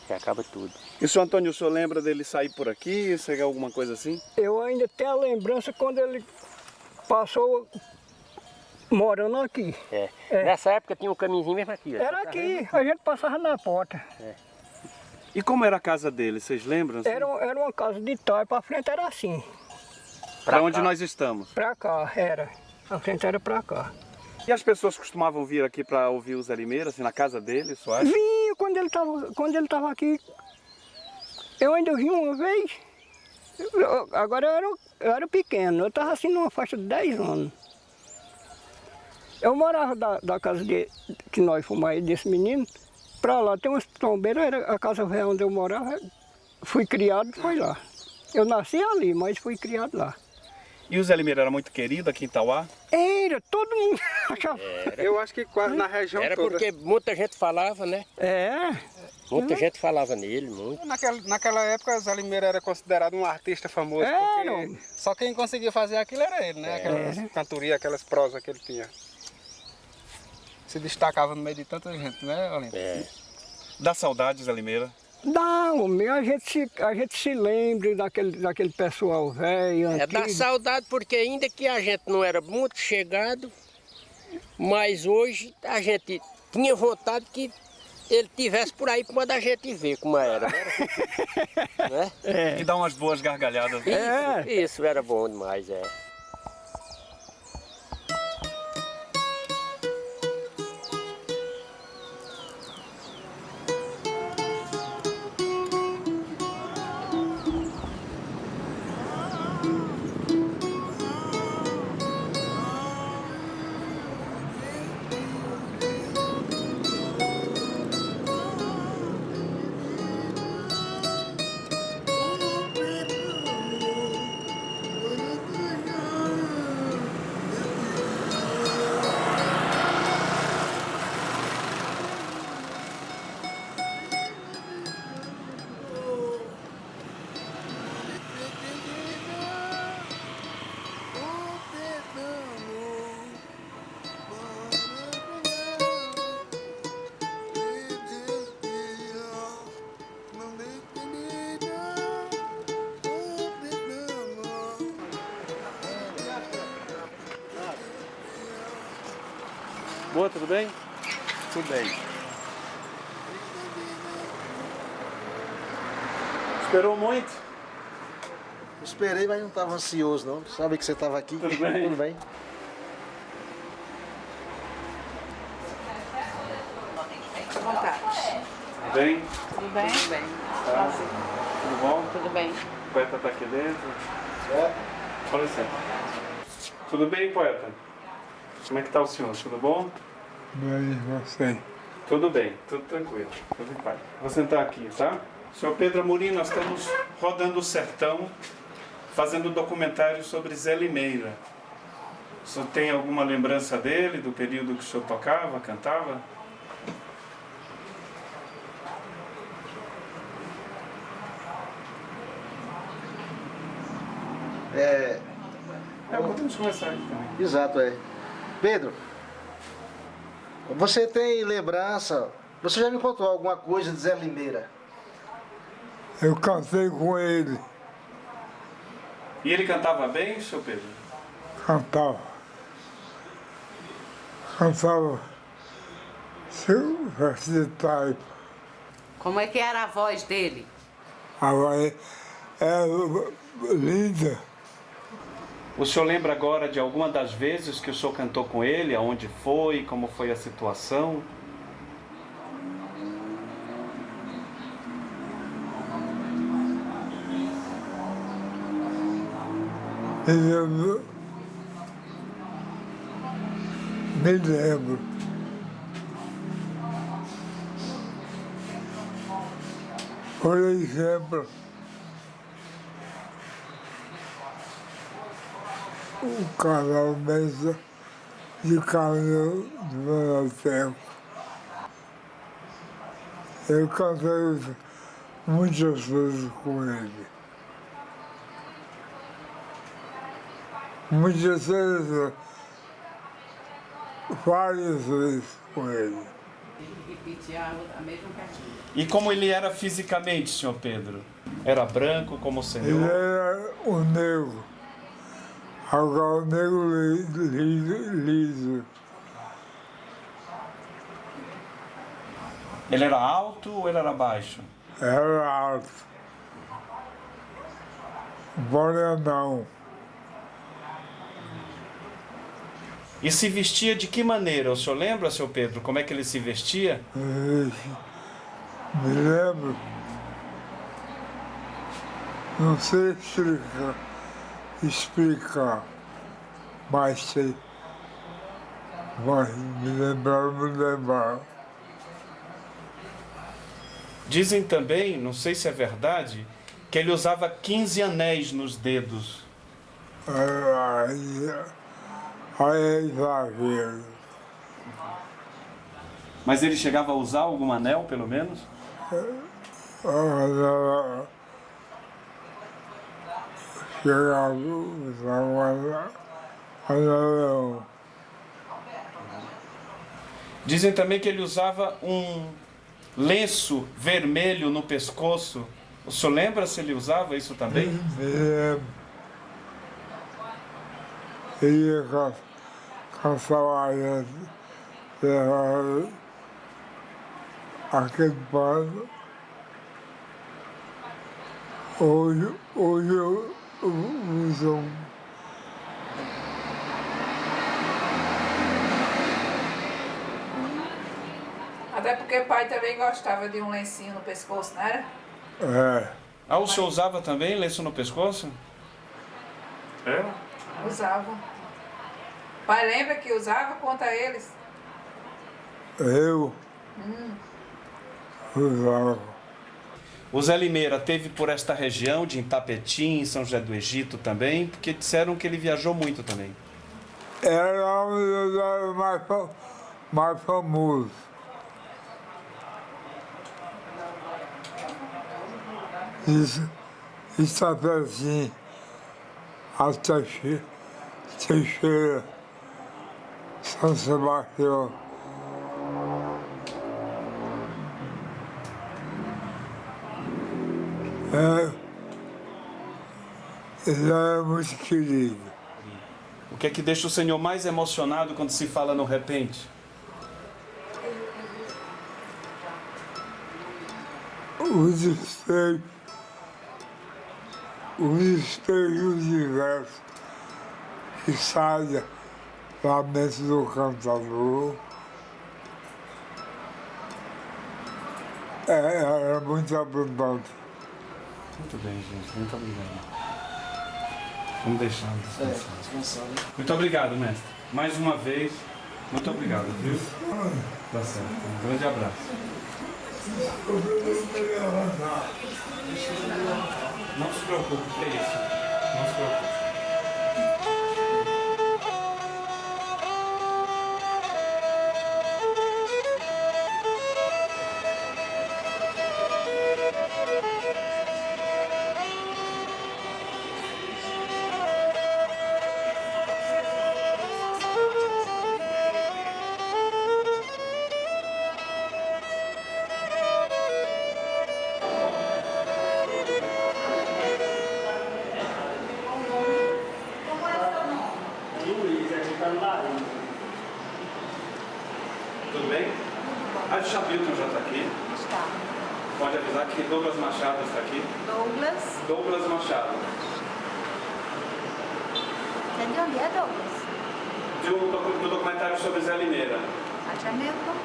Que acaba tudo. E o senhor Antônio, o senhor lembra dele sair por aqui, chegar alguma coisa assim? Eu ainda tenho a lembrança quando ele passou morando aqui. Nessa época tinha um caminhozinho mesmo aqui. Era aqui, a gente passava na porta. E como era a casa dele, vocês lembram? Assim? Era uma casa de Taipa, a frente era assim. Para onde nós estamos? Para cá, era. A frente era para cá. E as pessoas costumavam vir aqui para ouvir o Zé Limeira, assim, na casa dele, isso acha? Vinha quando ele estava aqui. Eu ainda vi uma vez. Agora eu era pequeno, eu estava assim numa faixa de 10 anos. Eu morava da casa que nós fomos aí, desse menino, para lá tem umas tombeiras, era a casa velha onde eu morava, fui criado, foi lá. Eu nasci ali, mas fui criado lá. E o Zé Limeira era muito querido aqui em Itauá? Era, todo mundo achava. Eu acho que quase na região era toda. Porque muita gente falava, né? Muita gente falava nele, muito. Naquela época, o Zé Limeira era considerado um artista famoso, porque só quem conseguia fazer aquilo era ele, né? Aquelas cantorias, aquelas prosas que ele tinha. Se destacava no meio de tanta gente, né, Olinda? Dá saudade, Zé Limeira? Dá, homem, a gente se lembra daquele pessoal velho, antigo. Dá saudade porque ainda que a gente não era muito chegado, mas hoje a gente tinha vontade que ele tivesse por aí para mandar a gente ver como era. Né? E dá umas boas gargalhadas. Isso era bom demais, Boa, tudo bem? Tudo bem. Esperou muito? Esperei, mas não estava ansioso não. Sabe que você estava aqui. Tudo bem? Tudo bem. À vontade. Tudo bem? Tudo bem? Tudo bem. Tá. Tudo bom? Tudo bem. O poeta está aqui dentro. Com licença. Tudo bem, poeta? Como é que está o senhor? Tudo bom? Bem, você. Tudo bem, tudo tranquilo, tudo em paz. Vou sentar aqui, tá? Senhor Pedro Amorim, nós estamos rodando o sertão, fazendo documentário sobre Zé Limeira. O senhor tem alguma lembrança dele, do período que o senhor tocava, cantava? Podemos começar aqui também. Exato, é. Pedro, você tem lembrança? Você já me contou alguma coisa de Zé Limeira? Eu cantei com ele. E ele cantava bem, senhor Pedro? Cantava. Cantava. Seu recital. Como é que era a voz dele? Agora é linda. O senhor lembra agora de alguma das vezes que o senhor cantou com ele? Aonde foi? Como foi a situação? Me lembro. Por exemplo, o canal Mesa de Caminho do meu tempo. Eu cantei muitas vezes com ele. Muitas vezes, várias vezes com ele. Ele repetia a mesma cartilha. E como ele era fisicamente, senhor Pedro? Era branco como o senhor? Ele era o negro. Agora o negro liso. Ele era alto ou ele era baixo? Era alto. Borenão. E se vestia de que maneira? O senhor lembra, senhor Pedro, como é que ele se vestia? Me lembro. Não sei explicar, mas sei. Mas me lembrar. Dizem também, não sei se é verdade, que ele usava 15 anéis nos dedos. Aí é exagero. Mas ele chegava a usar algum anel, pelo menos? Chegava a usar um anel. Dizem também que ele usava um lenço vermelho no pescoço. O senhor lembra se ele usava isso também? Ele ia caçar aquele pano. Hoje eu uso Até porque o pai também gostava de um lencinho no pescoço, não era? É. Ah, o senhor usava também lenço no pescoço? É? Usava. Pai lembra que usava? Conta a eles. Eu usava. O Zé Limeira teve por esta região de Itapetim, São José do Egito também, porque disseram que ele viajou muito também. Era um dos lugares mais famosos. Itapetim, Teixeira, São Sebastião. Ele é muito querido. O que é que deixa o senhor mais emocionado quando se fala no repente? os espelhos diversos que saem da mente do cantador. Era muito abundante. Muito bem, gente. Muito obrigado. Vamos deixar descansar. Muito obrigado, mestre. Mais uma vez, muito obrigado, viu? Tá certo. Um grande abraço. Não se preocupe, que é isso. Não se preocupe. Tudo bem? A de Chabilton já está aqui? Está. Pode avisar que Douglas Machado está aqui? Douglas Machado. De onde é, Douglas? Do documentário sobre Zé Limeira. A Jamilton.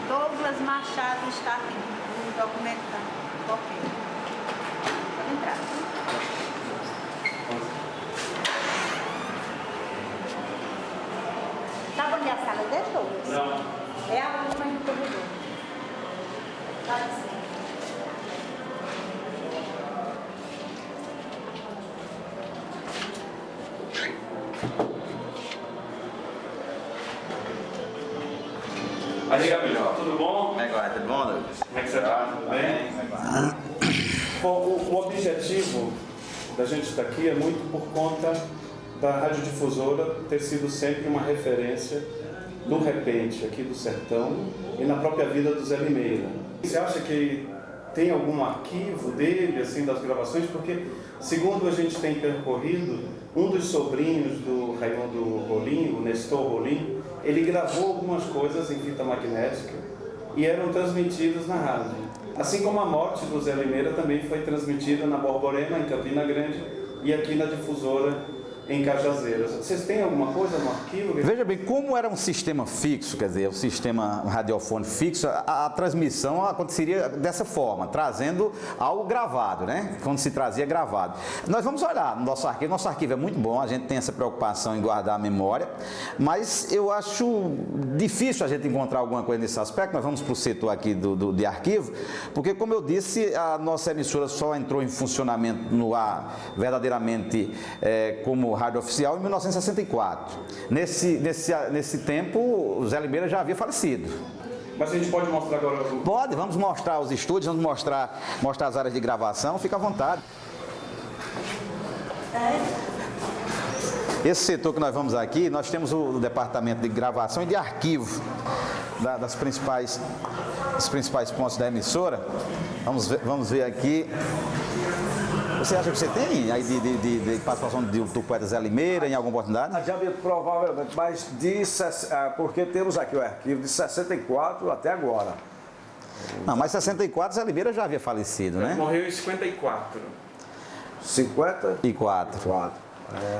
Douglas Machado está aqui no documentário. Ok. Pode entrar. Sabe onde é a sala dele, Douglas? Não. É a última do corredor. Tá assim. Aí, Gabriel, tudo bom? Como é que vai? Tudo bom, Douglas? Como é que você está? Tudo bem? Bom, o objetivo da gente estar aqui é muito por conta da radiodifusora ter sido sempre uma referência do repente aqui do sertão e na própria vida do Zé Limeira. Você acha que tem algum arquivo dele, assim, das gravações? Porque, segundo a gente tem percorrido, um dos sobrinhos do Raimundo Rolim, o Nestor Rolim, ele gravou algumas coisas em fita magnética e eram transmitidas na rádio. Assim como a morte do Zé Limeira também foi transmitida na Borborema, em Campina Grande, e aqui na difusora em Cajazeiras. Vocês têm alguma coisa no arquivo? Veja bem, como era um sistema fixo, quer dizer, o sistema radiofônico fixo, a transmissão aconteceria dessa forma, trazendo algo gravado, né? Quando se trazia gravado. Nós vamos olhar no nosso arquivo é muito bom, a gente tem essa preocupação em guardar a memória, mas eu acho difícil a gente encontrar alguma coisa nesse aspecto. Nós vamos para o setor aqui de arquivo, porque, como eu disse, a nossa emissora só entrou em funcionamento no ar verdadeiramente como rádio oficial em 1964. Nesse tempo, o Zé Limeira já havia falecido. Mas a gente pode mostrar agora? Pode, vamos mostrar os estúdios, vamos mostrar as áreas de gravação, fica à vontade. Esse setor que nós vamos aqui, nós temos o departamento de gravação e de arquivo dos principais pontos da emissora. Vamos ver aqui. Você acha que você tem aí de participação do poeta Zé Limeira em alguma oportunidade? Já provavelmente, mas porque temos aqui o arquivo de 64 até agora. Não, mas 64 Zé Limeira já havia falecido, né? Ele morreu em 54. 54.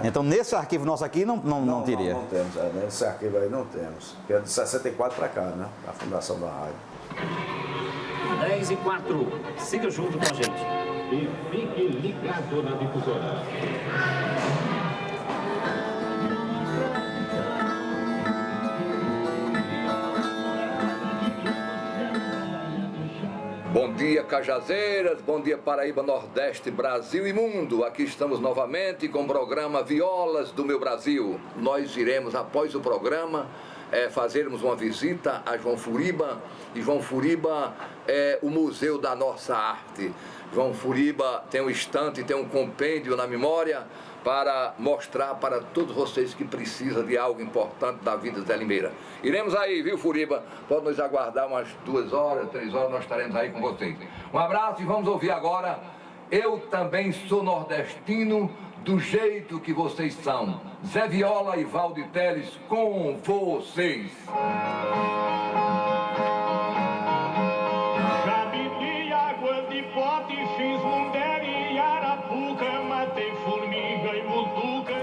Então nesse arquivo nosso aqui não teria? Não temos, nesse arquivo aí não temos. Que é de 64 para cá, né? A fundação da rádio. 10h04. Siga junto com a gente. E fique ligado na difusora. Bom dia, Cajazeiras, bom dia, Paraíba, Nordeste, Brasil e mundo. Aqui estamos novamente com o programa Violas do Meu Brasil. Nós iremos, após o programa, fazermos uma visita a João Furiba. E João Furiba é o museu da nossa arte. João Furiba tem um estante, tem um compêndio na memória para mostrar para todos vocês que precisam de algo importante da vida de Zé Limeira. Iremos aí, viu, Furiba? Pode nos aguardar umas 2 horas, 3 horas, nós estaremos aí com vocês. Um abraço e vamos ouvir agora Eu Também Sou Nordestino, do jeito que vocês são. Zé Viola e Valde Teles com vocês. Já bebi água de fora. Fundere e arapuca, matei formiga e mutuca.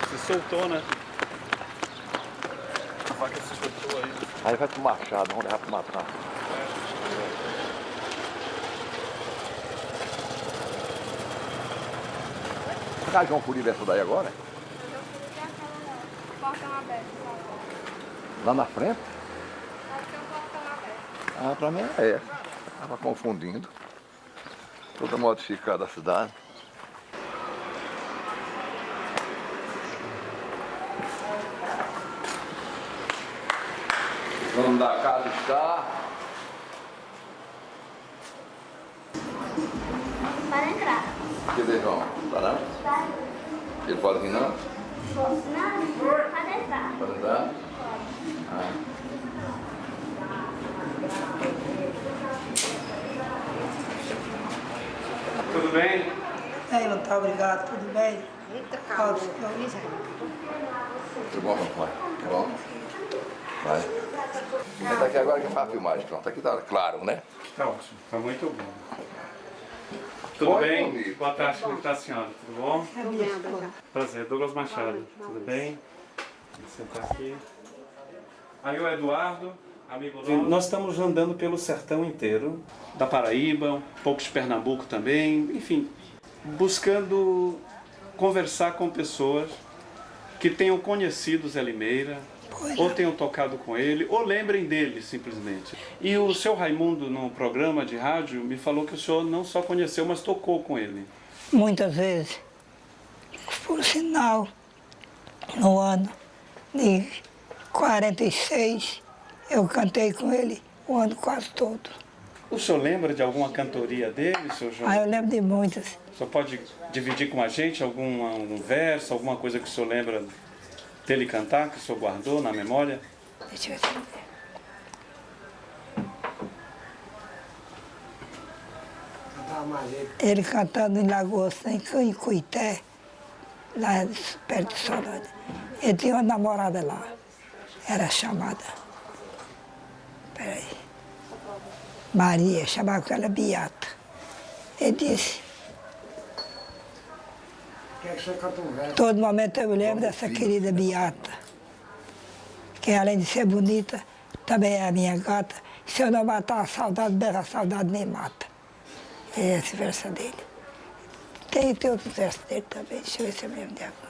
Você soltou, né? A vaca se soltou aí. Aí vai pro machado, vamos levar pro matar. Será que vão polir essa daí agora? Lá na frente? Ah, pra mim é essa. Tava confundindo. Toda modificada a cidade. O dono da casa está. Para entrar. Que João? Tá não? Ele pode vir não? Não, pode entrar. Pode entrar? Ah. Tudo bem? Não tá, obrigado, tudo bem? Tudo bom, papai? Tá bom? Vai. Entra aqui agora que faz a filmagem. Pronto, aqui tá claro, né? Tá ótimo, tá muito bom. Tudo bem? Boa tarde, como está a senhora? Tudo bom? Prazer, Douglas Machado. Tudo bem? Você está aqui. Aí o Eduardo, amigo nosso. Nós estamos andando pelo sertão inteiro, da Paraíba, um pouco de Pernambuco também, enfim, buscando conversar com pessoas que tenham conhecido Zé Limeira, ou tenham tocado com ele, ou lembrem dele, simplesmente. E o seu Raimundo, no programa de rádio, me falou que o senhor não só conheceu, mas tocou com ele. Muitas vezes. Por sinal, no ano de 46, eu cantei com ele o ano quase todo. O senhor lembra de alguma cantoria dele, seu João? Eu lembro de muitas. O senhor pode dividir com a gente algum verso, alguma coisa que o senhor lembra dele cantar, que o senhor guardou na memória? Deixa eu ver. Ele cantando em Lagoa em Cuité, lá perto de Solânia. Ele tinha uma namorada lá, era chamada, peraí, Maria, chamava ela Beata. Ele disse, todo momento eu me lembro dessa querida Beata, que além de ser bonita, também é a minha gata. Se eu não matar a saudade dela, a saudade me mata. É esse verso dele. Tem outros versos dele também, deixa eu ver se eu me lembro de alguns.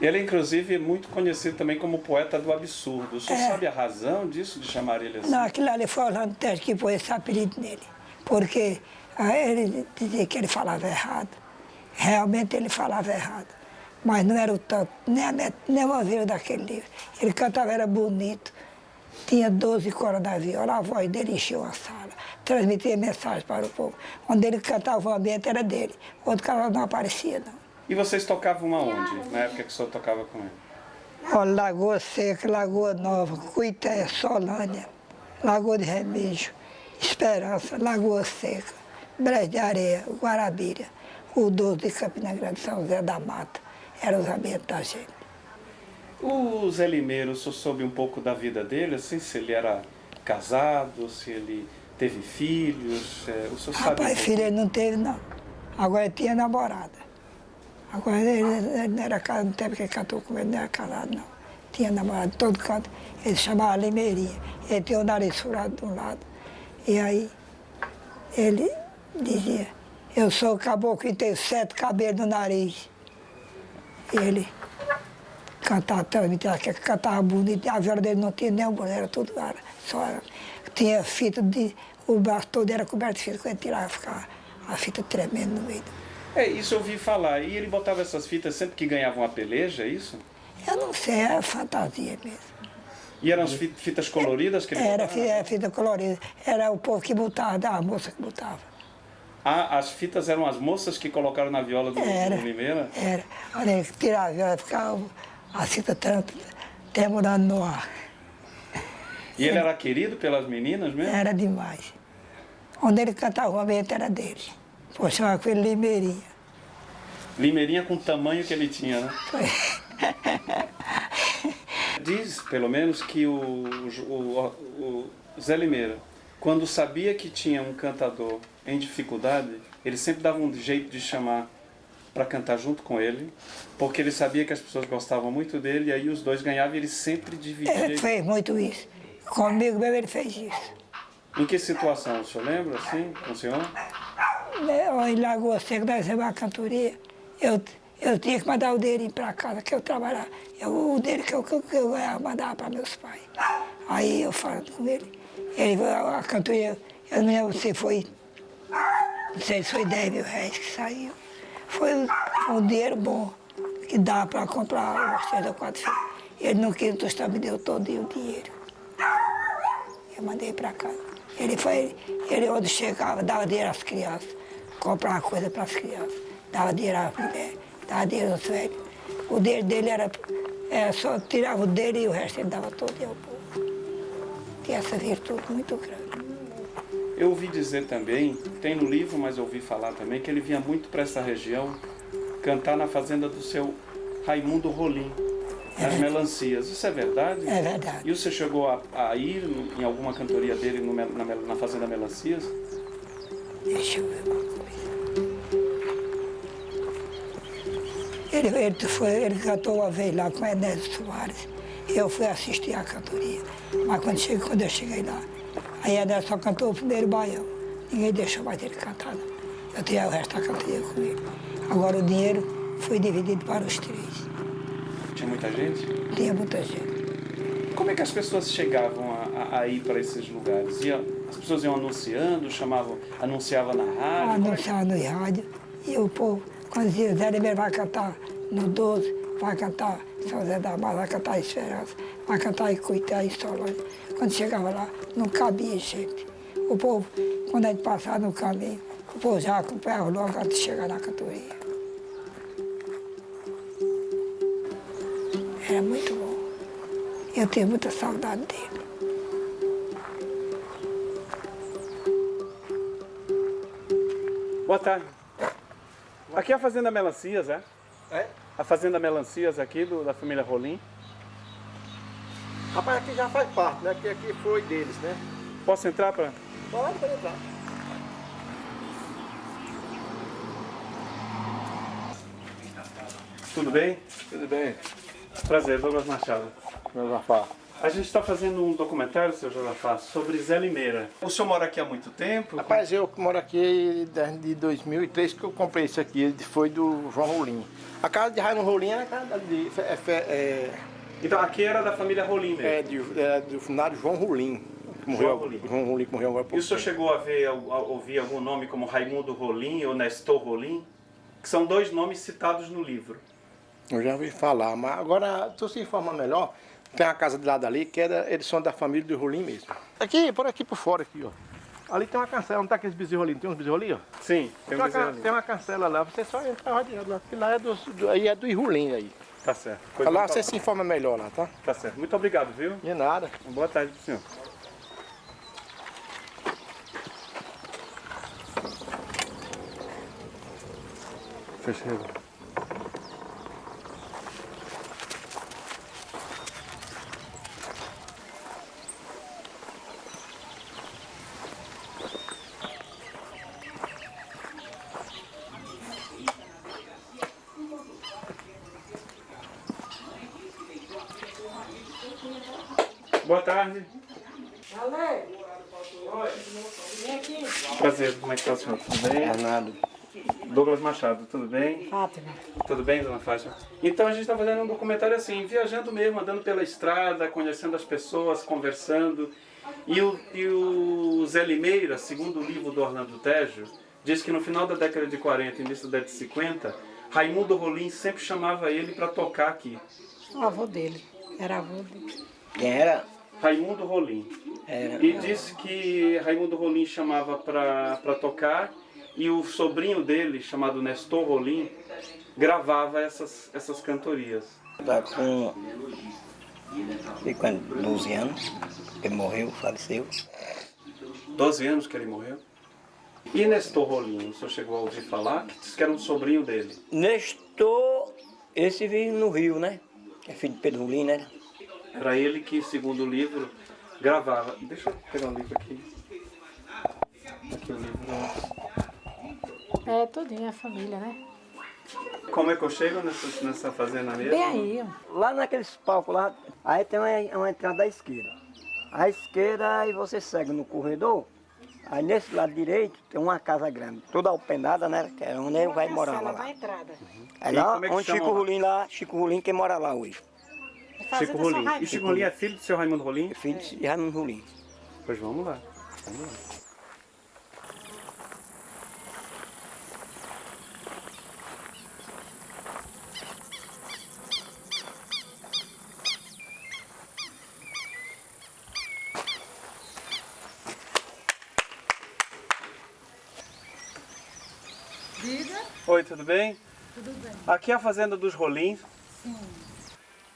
Ele, inclusive, é muito conhecido também como poeta do absurdo. O senhor sabe a razão disso, de chamar ele assim? Não, aquilo ali foi o Lanterno que pôs esse apelido nele. Porque ele dizia que ele falava errado. Realmente ele falava errado. Mas não era o tanto, nem uma vírgula daquele livro. Ele cantava, era bonito. Tinha 12 cordas na viola, a voz dele encheu a sala. Transmitia mensagem para o povo. Onde ele cantava, o ambiente era dele. O outro cara não aparecia, não. E vocês tocavam aonde, na época que o senhor tocava com ele? Olha, Lagoa Seca, Lagoa Nova, Cuité, Solânia, Lagoa de Remédio, Esperança, Lagoa Seca, Brejo de Areia, Guarabira, o 12 de Campina Grande, São José da Mata. Eram os ambientes da gente. O Zé Limeira, o senhor soube um pouco da vida dele, assim, se ele era casado, se ele teve filhos, o senhor sabe? Rapaz, filho ele não teve, não. Agora ele tinha namorada. Agora ele não era casado, no tempo que ele cantou com ele, não era casado, não. Tinha namorado de todo canto, ele chamava Limeirinha. Ele tinha o nariz furado de um lado. E aí ele dizia, eu sou o caboclo que tenho 7 cabelos no nariz. E ele cantava também, cantava bonito, a viola dele não tinha nem um era tudo só era. Tinha fita o braço todo era coberto de fita, quando ele tirava, ficava a fita tremendo no meio. Isso eu ouvi falar. E ele botava essas fitas sempre que ganhava uma peleja, é isso? Eu não sei, era fantasia mesmo. E eram as fitas coloridas que ele botava? Era fita colorida. Era o povo que botava, a moça que botava. Ah, as fitas eram as moças que colocaram na viola do Limeira? Era. Quando ele tirava a viola, ficava a fita tremulando no ar. E ele era querido pelas meninas mesmo? Era demais. Onde ele cantava o ambiente era dele. Pô, chamava com ele Limeirinha. Limeirinha com o tamanho que ele tinha, né? Diz, pelo menos, que o Zé Limeira, quando sabia que tinha um cantador em dificuldade, ele sempre dava um jeito de chamar para cantar junto com ele, porque ele sabia que as pessoas gostavam muito dele, e aí os dois ganhavam e ele sempre dividia. Ele fez muito isso. Comigo mesmo ele fez isso. Em que situação? O senhor lembra, assim, com o senhor? Em Lagoa Seca, nós fizemos uma cantoria. Eu tinha que mandar o dele para casa, que eu trabalhava. O dele que eu ganhava, mandava para meus pais. Aí eu falando com ele, a cantoria, eu não lembro se foi, não sei se foi 10 mil reais que saiu. Foi um dinheiro bom, que dá para comprar umas 3 ou 4 filhos. Ele não quis tostar, me deu todo o dinheiro. Eu mandei para casa. Ele onde chegava, dava dinheiro às crianças, comprava coisa para as crianças, dava dinheiro às mulheres, dava dinheiro aos velhos. O dinheiro dele era só tirava o dele e o resto ele dava todo ao povo. Tinha essa virtude muito grande. Eu ouvi dizer também, tem no livro, mas eu ouvi falar também, que ele vinha muito para essa região cantar na fazenda do seu Raimundo Rolim, nas melancias. Isso é verdade? É verdade. E você chegou a ir em alguma cantoria dele na fazenda Melancias? Deixa eu ver uma coisa. Ele cantou uma vez lá com o Enésio Soares. Eu fui assistir a cantoria. Mas quando eu cheguei lá, aí Enésio só cantou o primeiro baião. Ninguém deixou mais ele cantar, não. Eu tinha o resto da cantoria com ele. Agora o dinheiro foi dividido para os 3. Tinha muita gente? Tinha muita gente. Como é que as pessoas chegavam a ir para esses lugares? As pessoas iam anunciando, anunciavam na rádio? Anunciava no rádio. E o povo, quando dizia, Zé Limeira vai cantar no 12, vai cantar São José da Mata, vai cantar Esperança, vai cantar em Cuitá, em Solândia. Quando chegava lá, não cabia gente. O povo, quando a gente passava no caminho, o povo já acompanhava logo antes de chegar na cantoria. Era muito bom. Eu tenho muita saudade dele. Boa tarde. Aqui é a Fazenda Melancias, é? É? A Fazenda Melancias aqui, da família Rolim. Rapaz, aqui já faz parte, né? Porque aqui foi deles, né? Posso entrar para... Pode entrar. Tudo bem? Tudo bem. Prazer, Douglas Machado. Josafá. A gente está fazendo um documentário, seu Josafá, sobre Zé Limeira. O senhor mora aqui há muito tempo? Rapaz, eu moro aqui desde 2003 que eu comprei isso aqui, foi do João Rolim. A casa de Raimundo Rolim era a casa de... Então aqui era da família Rolim mesmo? Do funcionário João Rolim. João Rolim. João Rolim que morreu agora. E o senhor chegou a ouvir algum nome como Raimundo Rolim ou Nestor Rolim? Que são 2 nomes citados no livro. Eu já ouvi falar, mas agora, se você informar melhor, tem uma casa de lado ali que eles são da família do Rolim mesmo. Aqui, por fora aqui, ó. Ali tem uma cancela, não tá aqueles bezerros ali? Não tem uns bezerros ali, ó? Sim, tem um bezerro ali. Tem uma cancela lá, você só entra lá direto lá, porque lá aí é do Rolim aí. Tá certo. Lá você se informa melhor lá, tá? Tá certo. Muito obrigado, viu? De nada. Boa tarde pro senhor. Fechei. Boa tarde. Ale, vem aqui. Prazer, como é que está o senhor? Tudo bem? Fernando. Douglas Machado, tudo bem? Fátima. Tudo bem, dona Fátima? Então a gente está fazendo um documentário assim, viajando mesmo, andando pela estrada, conhecendo as pessoas, conversando. E o Zé Limeira, segundo o livro do Orlando Tejo, diz que no final da década de 40 e início da década de 50, Raimundo Rolim sempre chamava ele para tocar aqui. O avô dele. Era avô dele. Quem era? Raimundo Rolim. E disse que Raimundo Rolim chamava para tocar e o sobrinho dele, chamado Nestor Rolim, gravava essas cantorias. Tá com 12 anos, ele morreu, faleceu. 12 anos que ele morreu? E Nestor Rolim, o senhor chegou a ouvir falar que disse que era um sobrinho dele? Nestor, esse veio no Rio, né? É filho de Pedro Rolim, né? Era ele que, segundo o livro, gravava. Deixa eu pegar o livro aqui. Aqui o livro. É, tudinho, a família, né? Como é que eu chego nessa fazenda mesmo? Bem aí, ó. Lá naqueles palcos lá, aí tem uma entrada à esquerda. À esquerda, aí você segue no corredor. Aí nesse lado direito tem uma casa grande, toda alpenada, né? Que é onde ele vai morar lá. Aí lá onde Chico Rolim lá, Chico Rolim que mora lá hoje. Chico Rolim. E Chico Rolim é filho do seu Raimundo Rolim? É filho de Raimundo Rolim. Pois vamos lá. Vamos lá. Oi, tudo bem? Tudo bem. Aqui é a fazenda dos Rolins. Sim.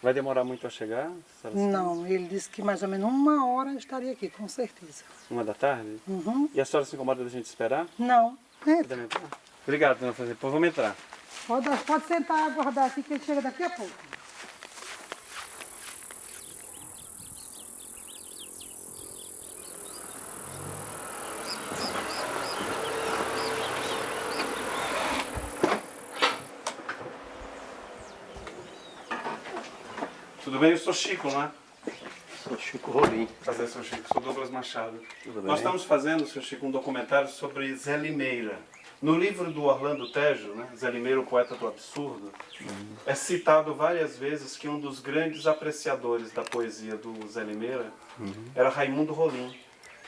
Vai demorar muito a chegar? Não, ele disse que mais ou menos 1 hora eu estaria aqui, com certeza. 1 da tarde? Uhum. E a senhora se incomoda da gente esperar? Não. Podemos entrar? Obrigado, dona Fazenda. Pois vamos entrar. Pode sentar e aguardar aqui que ele chega daqui a pouco. Tudo bem? Eu sou Chico, não é? Sou Chico Rolim. Prazer, seu Chico. Sou Douglas Machado. Tudo bem? Nós estamos fazendo, seu Chico, um documentário sobre Zé Limeira. No livro do Orlando Tejo, né, Zé Limeira, o poeta do absurdo, é citado várias vezes que um dos grandes apreciadores da poesia do Zé Limeira era Raimundo Rolim,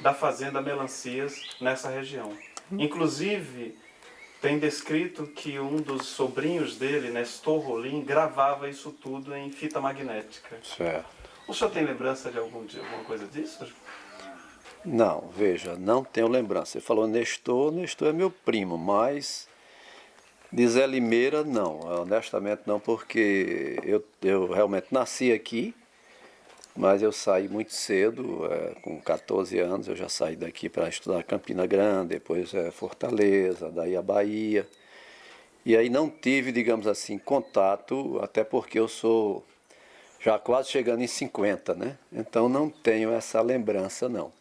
da fazenda Melancias, nessa região. Inclusive, tem descrito que um dos sobrinhos dele, Nestor Rolim, gravava isso tudo em fita magnética. Certo. O senhor tem lembrança de alguma coisa disso? Não, veja, não tenho lembrança. Você falou Nestor é meu primo, mas de Zé Limeira não, honestamente não, porque eu realmente nasci aqui, mas eu saí muito cedo, com 14 anos eu já saí daqui para estudar Campina Grande, depois Fortaleza, daí a Bahia. E aí não tive, digamos assim, contato, até porque eu sou já quase chegando em 50, né? Então não tenho essa lembrança não.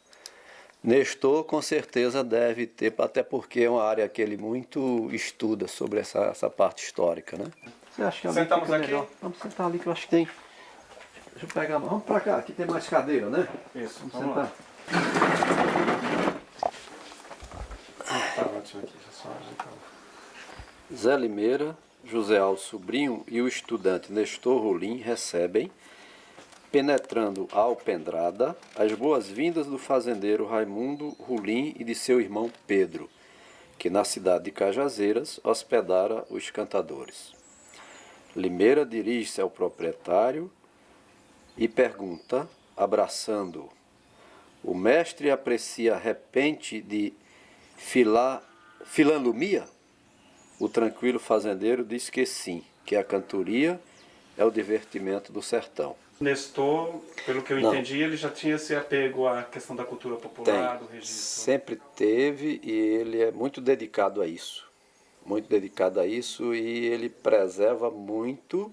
Nestor com certeza deve ter, até porque é uma área que ele muito estuda sobre essa parte histórica, né? Você acha que ali Sentamos fica aqui? melhor? Vamos sentar ali que eu acho que tem. Deixa eu pegar, vamos pra cá, aqui tem mais cadeira, né? Isso, vamos vamos sentar. Tá ótimo aqui, já só ajeitar. Zé Limeira, José Aldo Sobrinho e o estudante Nestor Rolim recebem, penetrando a alpendrada, as boas-vindas do fazendeiro Raimundo Rolim e de seu irmão Pedro, que na cidade de Cajazeiras hospedara os cantadores. Limeira dirige-se ao proprietário e pergunta, abraçando-o: o mestre aprecia repente de filanlumia? O tranquilo fazendeiro diz que sim, que a cantoria é o divertimento do sertão. Nestor, pelo que eu entendi, ele já tinha esse apego à questão da cultura popular, do registro. Sempre teve, e ele é muito dedicado a isso. Muito dedicado a isso, e ele preserva muito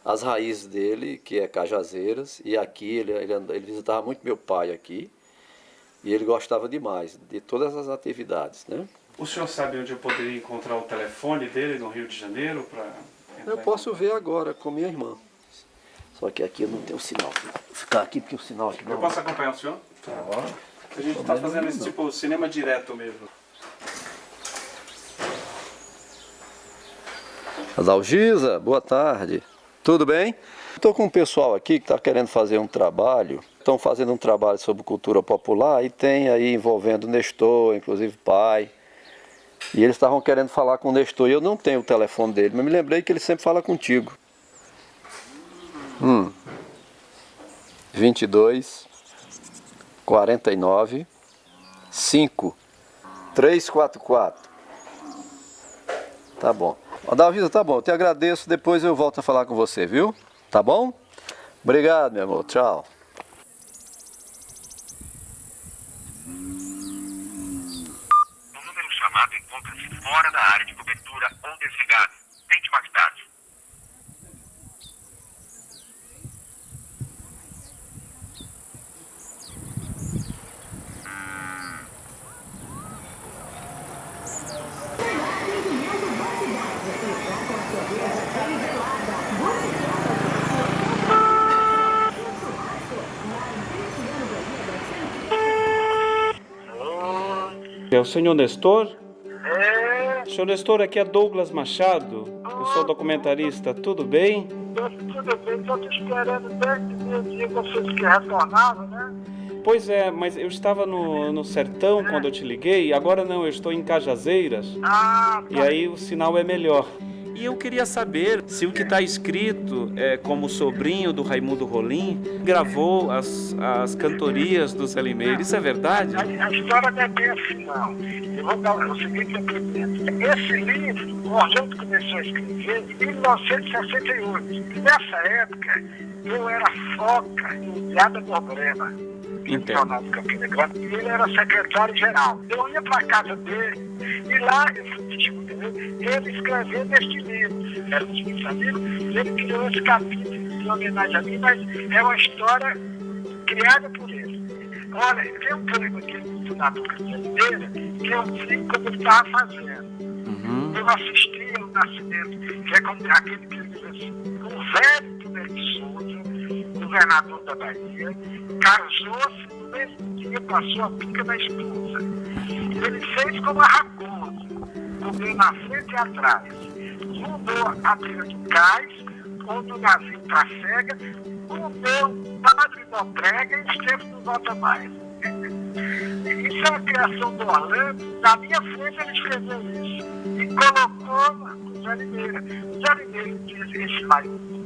as raízes dele, que é Cajazeiras, e aqui ele visitava muito meu pai aqui, e ele gostava demais de todas as atividades, né? O senhor sabe onde eu poderia encontrar o telefone dele no Rio de Janeiro? Eu posso ver agora com minha irmã. Só que aqui eu não tenho sinal. Vou ficar aqui porque o sinal aqui não... Eu posso acompanhar o senhor? A gente está fazendo esse tipo cinema direto mesmo. Adalgisa, boa tarde. Tudo bem? Estou com um pessoal aqui que está querendo fazer um trabalho. Estão fazendo um trabalho sobre cultura popular e tem aí envolvendo o Nestor, inclusive pai. E eles estavam querendo falar com o Nestor e eu não tenho o telefone dele, mas me lembrei que ele sempre fala contigo. 22 49 5 344. Tá bom. Adalgisa, tá bom, eu te agradeço, depois eu volto a falar com você, viu? Tá bom? Obrigado, meu amor, tchau. O número chamado encontra-se fora da área de cobertura ou desligado. Tente mais tarde. É o senhor Nestor? Senhor Nestor, aqui é Douglas Machado. Eu sou documentarista. Tudo bem? Tudo bem, estou te esperando desde o dia que vocês que retornaram, né? Pois é, mas eu estava no sertão quando eu te liguei. Agora não, eu estou em Cajazeiras. E aí o sinal é melhor. E eu queria saber se o que está escrito é como sobrinho do Raimundo Rolim gravou as cantorias do Zé Limeira. Isso é verdade? A história não é bem assim, não. Eu vou dar o seguinte depoimento. Esse livro, o Orlando começou a escrever em 1968. E nessa época, eu era foca em Ilhada Borborema. E ele era secretário-geral. Eu ia para a casa dele e lá ele escreveu neste livro. Era um dos meus amigos, ele criou esse capítulo em homenagem a mim, mas é uma história criada por ele. Olha, tem um poema aqui do Nabucco de Oliveira que eu vi como ele estava fazendo. Eu assisti ao nascimento, que é como aquele que ele diz assim, um velho Tomé de Souza, governador da Bahia, casou-se no mesmo dia, passou a pica da esposa. Ele fez como a raposa, comeu na frente e atrás. Mudou a beira do cais, onde o navio trafega, comeu padre da prega e esteve não volta mais. Isso é uma criação do Orlando, na minha frente ele escreveu isso. E colocou no Zé Limeira. O Zé Limeira diz esse mais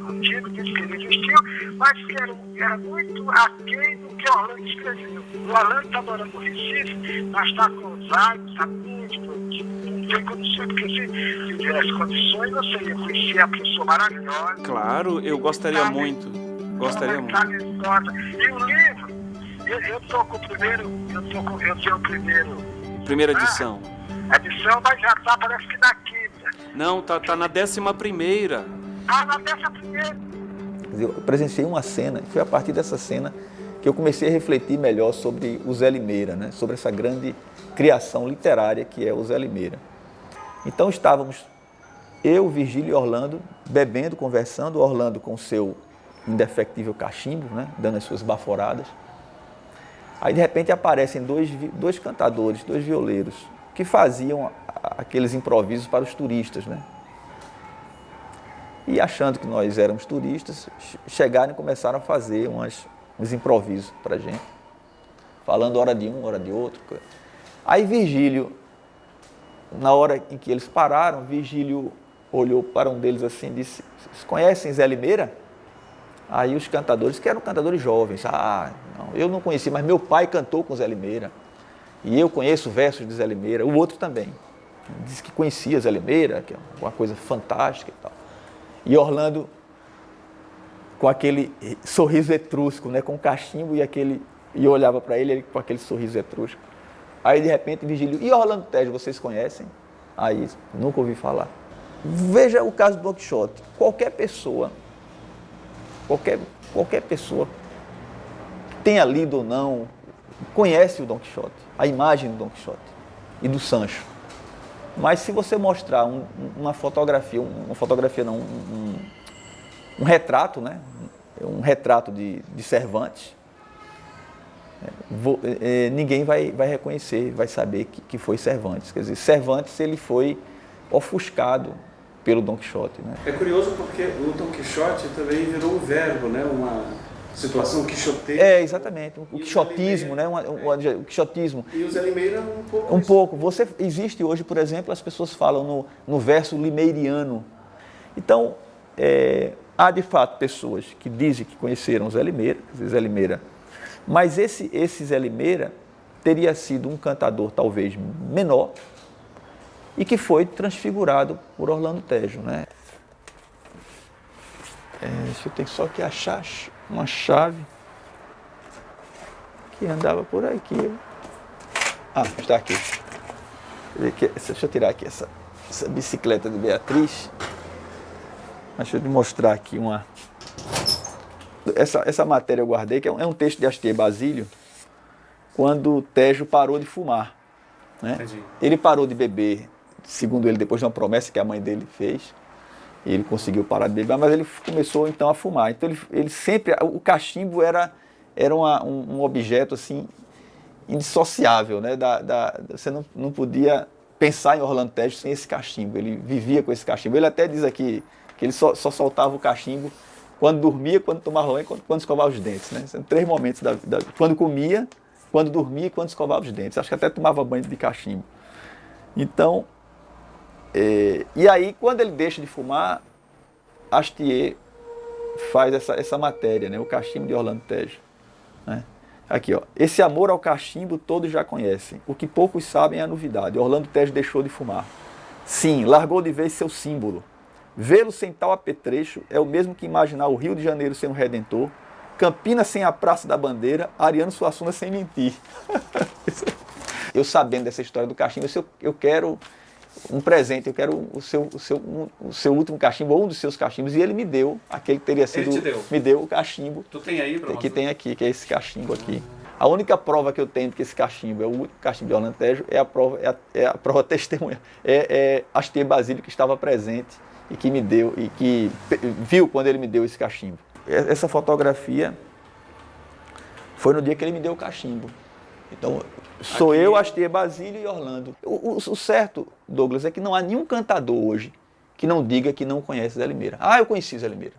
antigo, disse que ele existiu, mas que era muito aquém do que Orlando escreveu. O Orlando está morando no Recife, mas está com Alzheimer, está muito doente. Não tem condições, porque se tivesse condições, você ia conhecer a pessoa maravilhosa. Claro, eu gostaria muito. Gostaria muito. E o livro, eu estou com o primeiro, eu tenho o primeiro. Primeira edição. Edição, mas já está, parece que na quinta. Não, tá na 11ª. Na 11ª. Eu presenciei uma cena, e foi a partir dessa cena que eu comecei a refletir melhor sobre o Zé Limeira, né? Sobre essa grande criação literária que é o Zé Limeira. Então estávamos eu, Virgílio e Orlando bebendo, conversando, Orlando com o seu indefectível cachimbo, né? Dando as suas baforadas. Aí de repente aparecem dois cantadores, dois violeiros, que faziam aqueles improvisos para os turistas, né? E achando que nós éramos turistas, chegaram e começaram a fazer uns improvisos para a gente, falando hora de um, hora de outro. Aí Virgílio, na hora em que eles pararam, Virgílio olhou para um deles assim e disse: "Vocês conhecem Zé Limeira?" Aí os cantadores, que eram cantadores jovens, não, eu não conheci, mas meu pai cantou com Zé Limeira, e eu conheço versos de Zé Limeira, o outro também. Disse que conhecia Zé Limeira, que é uma coisa fantástica e tal. E Orlando, com aquele sorriso etrusco, né, com o cachimbo e eu olhava para ele com aquele sorriso etrusco. Aí, de repente, Virgílio: "E Orlando Tejo, vocês conhecem?" Aí, nunca ouvi falar. Veja o caso do Don Quixote. Qualquer pessoa que tenha lido ou não, conhece o Don Quixote, a imagem do Don Quixote e do Sancho. Mas se você mostrar uma fotografia, um retrato, né? Um retrato de Cervantes, ninguém vai reconhecer, vai saber que foi Cervantes. Quer dizer, Cervantes ele foi ofuscado pelo Don Quixote, né? É curioso porque o Don Quixote também virou um verbo, né? Uma situação quixotesca. Exatamente. O quixotismo, né? O quixotismo. E o Zé Limeira um pouco. Existe hoje, por exemplo, as pessoas falam no verso limeiriano. Então, há de fato pessoas que dizem que conheceram Zé Limeira, mas esse Zé Limeira teria sido um cantador talvez menor e que foi transfigurado por Orlando Tejo, né? Eu tenho só que achar uma chave que andava por aqui. Está aqui. Deixa eu tirar aqui essa bicicleta de Beatriz. Deixa eu te mostrar aqui uma... Essa matéria eu guardei, que é um texto de Astier Basílio, quando o Tejo parou de fumar. Né? Ele parou de beber, segundo ele, depois de uma promessa que a mãe dele fez. Ele conseguiu parar de beber, mas ele começou então a fumar. Então ele sempre... O cachimbo era um objeto assim, indissociável. Né? Você não podia pensar em Orlando Tejo sem esse cachimbo. Ele vivia com esse cachimbo. Ele até diz aqui que ele só soltava o cachimbo quando dormia, quando tomava banho e quando escovava os dentes. Né? São 3 momentos quando comia, quando dormia e quando escovava os dentes. Acho que até tomava banho de cachimbo. Então, e aí quando ele deixa de fumar, Astier faz essa matéria, né? O cachimbo de Orlando Tejo. Né? Aqui, ó. Esse amor ao cachimbo todos já conhecem. O que poucos sabem é a novidade. Orlando Tejo deixou de fumar. Sim, largou de vez seu símbolo. Vê-lo sem tal apetrecho é o mesmo que imaginar o Rio de Janeiro sem um Redentor, Campinas sem a Praça da Bandeira, Ariano Suassuna sem mentir. Eu sabendo dessa história do cachimbo, eu quero um presente, eu quero o seu último cachimbo, ou um dos seus cachimbos, e ele me deu, aquele que teria sido... Ele te deu? Me deu o cachimbo. Tu tem aí, que tem aqui, que é esse cachimbo aqui. A única prova que eu tenho de que esse cachimbo é o último cachimbo de Orlando Tejo é a prova testemunha. Astier Basílio, que estava presente e que me deu, e que viu quando ele me deu esse cachimbo. Essa fotografia foi no dia que ele me deu o cachimbo. Então, sou aqui eu, Astier Basílio e Orlando. O certo, Douglas, é que não há nenhum cantador hoje que não diga que não conhece Zé Limeira. Ah, eu conheci Zé Limeira.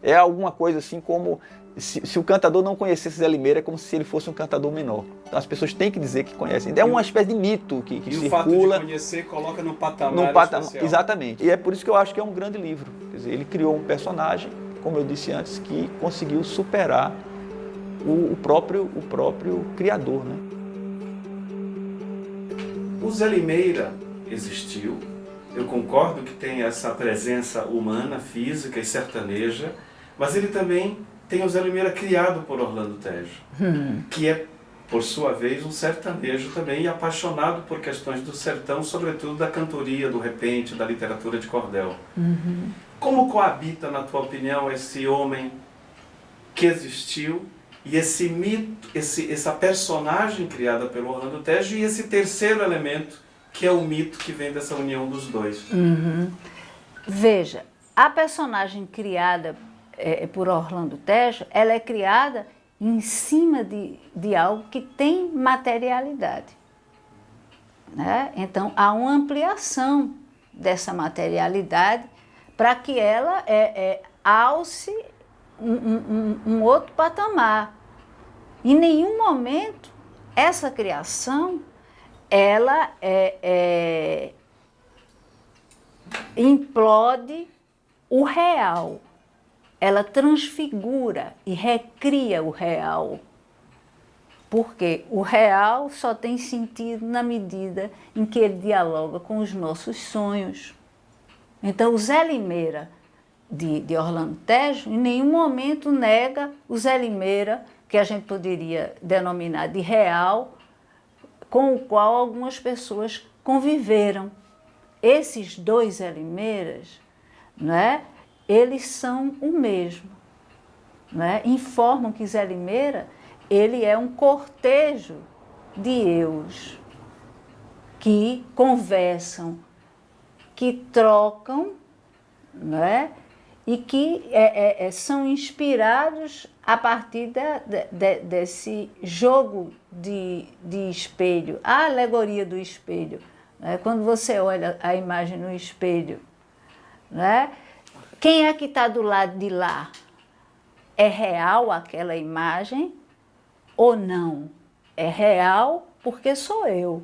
É alguma coisa assim como... Se o cantador não conhecesse Zé Limeira, é como se ele fosse um cantador menor. Então as pessoas têm que dizer que conhecem. É uma espécie de mito que circula. E o fato de conhecer coloca no patamar especial. Exatamente. E é por isso que eu acho que é um grande livro. Quer dizer, ele criou um personagem, como eu disse antes, que conseguiu superar o próprio criador. Né? O Zé Limeira existiu. Eu concordo que tem essa presença humana, física e sertaneja, mas ele também tem o Zé Limeira criado por Orlando Tejo, que é, por sua vez, um sertanejo também e apaixonado por questões do sertão, sobretudo da cantoria, do repente, da literatura de cordel. Como coabita, na tua opinião, esse homem que existiu e esse mito, essa personagem criada pelo Orlando Tejo e esse terceiro elemento, que é o mito que vem dessa união dos dois? Veja, a personagem criada por Orlando Tejo, ela é criada em cima de algo que tem materialidade. Né? Então, há uma ampliação dessa materialidade para que ela alce um outro patamar. Em nenhum momento, essa criação, ela implode o real. Ela transfigura e recria o real. Porque o real só tem sentido na medida em que ele dialoga com os nossos sonhos. Então, o Zé Limeira de Orlando Tejo, em nenhum momento nega o Zé Limeira, que a gente poderia denominar de real, com o qual algumas pessoas conviveram. Esses dois Zé Limeiras, não é? Eles são o mesmo. Né? Informam que Zé Limeira ele é um cortejo de eus que conversam, que trocam, né? E que são inspirados a partir desse jogo de espelho, a alegoria do espelho. Né? Quando você olha a imagem no espelho, né? Quem é que está do lado de lá? É real aquela imagem ou não? É real porque sou eu,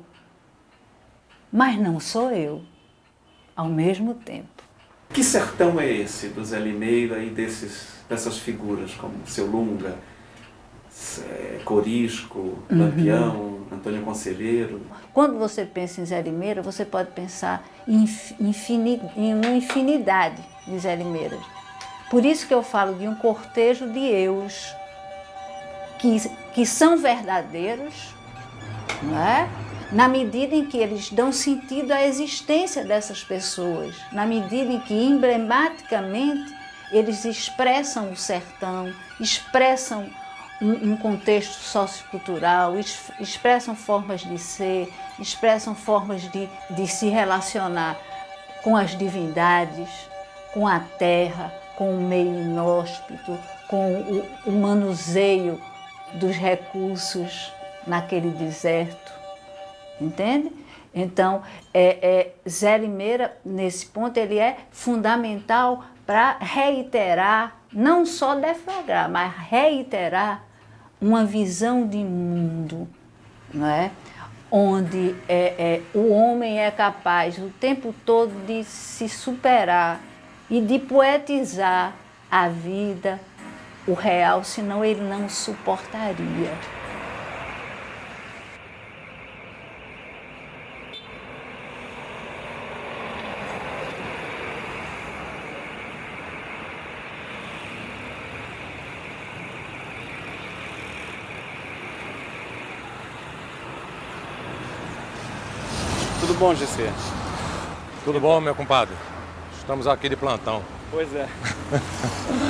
mas não sou eu ao mesmo tempo. Que sertão é esse do Zé Limeira e dessas figuras como Seu Lunga, Corisco, Lampião, Antônio Conselheiro? Quando você pensa em Zé Limeira, você pode pensar em uma infinidade de Zé Limeiras. Por isso que eu falo de um cortejo de eus, que são verdadeiros, não é? na medida em que eles dão sentido à existência dessas pessoas, na medida em que emblematicamente eles expressam o sertão, expressam um contexto sociocultural, expressam formas de ser, expressam formas de se relacionar com as divindades, com a terra, com o meio inóspito, com o manuseio dos recursos naquele deserto, entende? Então, Zé Limeira, nesse ponto, ele é fundamental para reiterar, não só deflagrar, mas reiterar uma visão de mundo, não é? Onde o homem é capaz o tempo todo de se superar e de poetizar a vida, o real, senão ele não suportaria. Tudo bom, GC? Tudo bom, meu compadre? Estamos aqui de plantão. Pois é.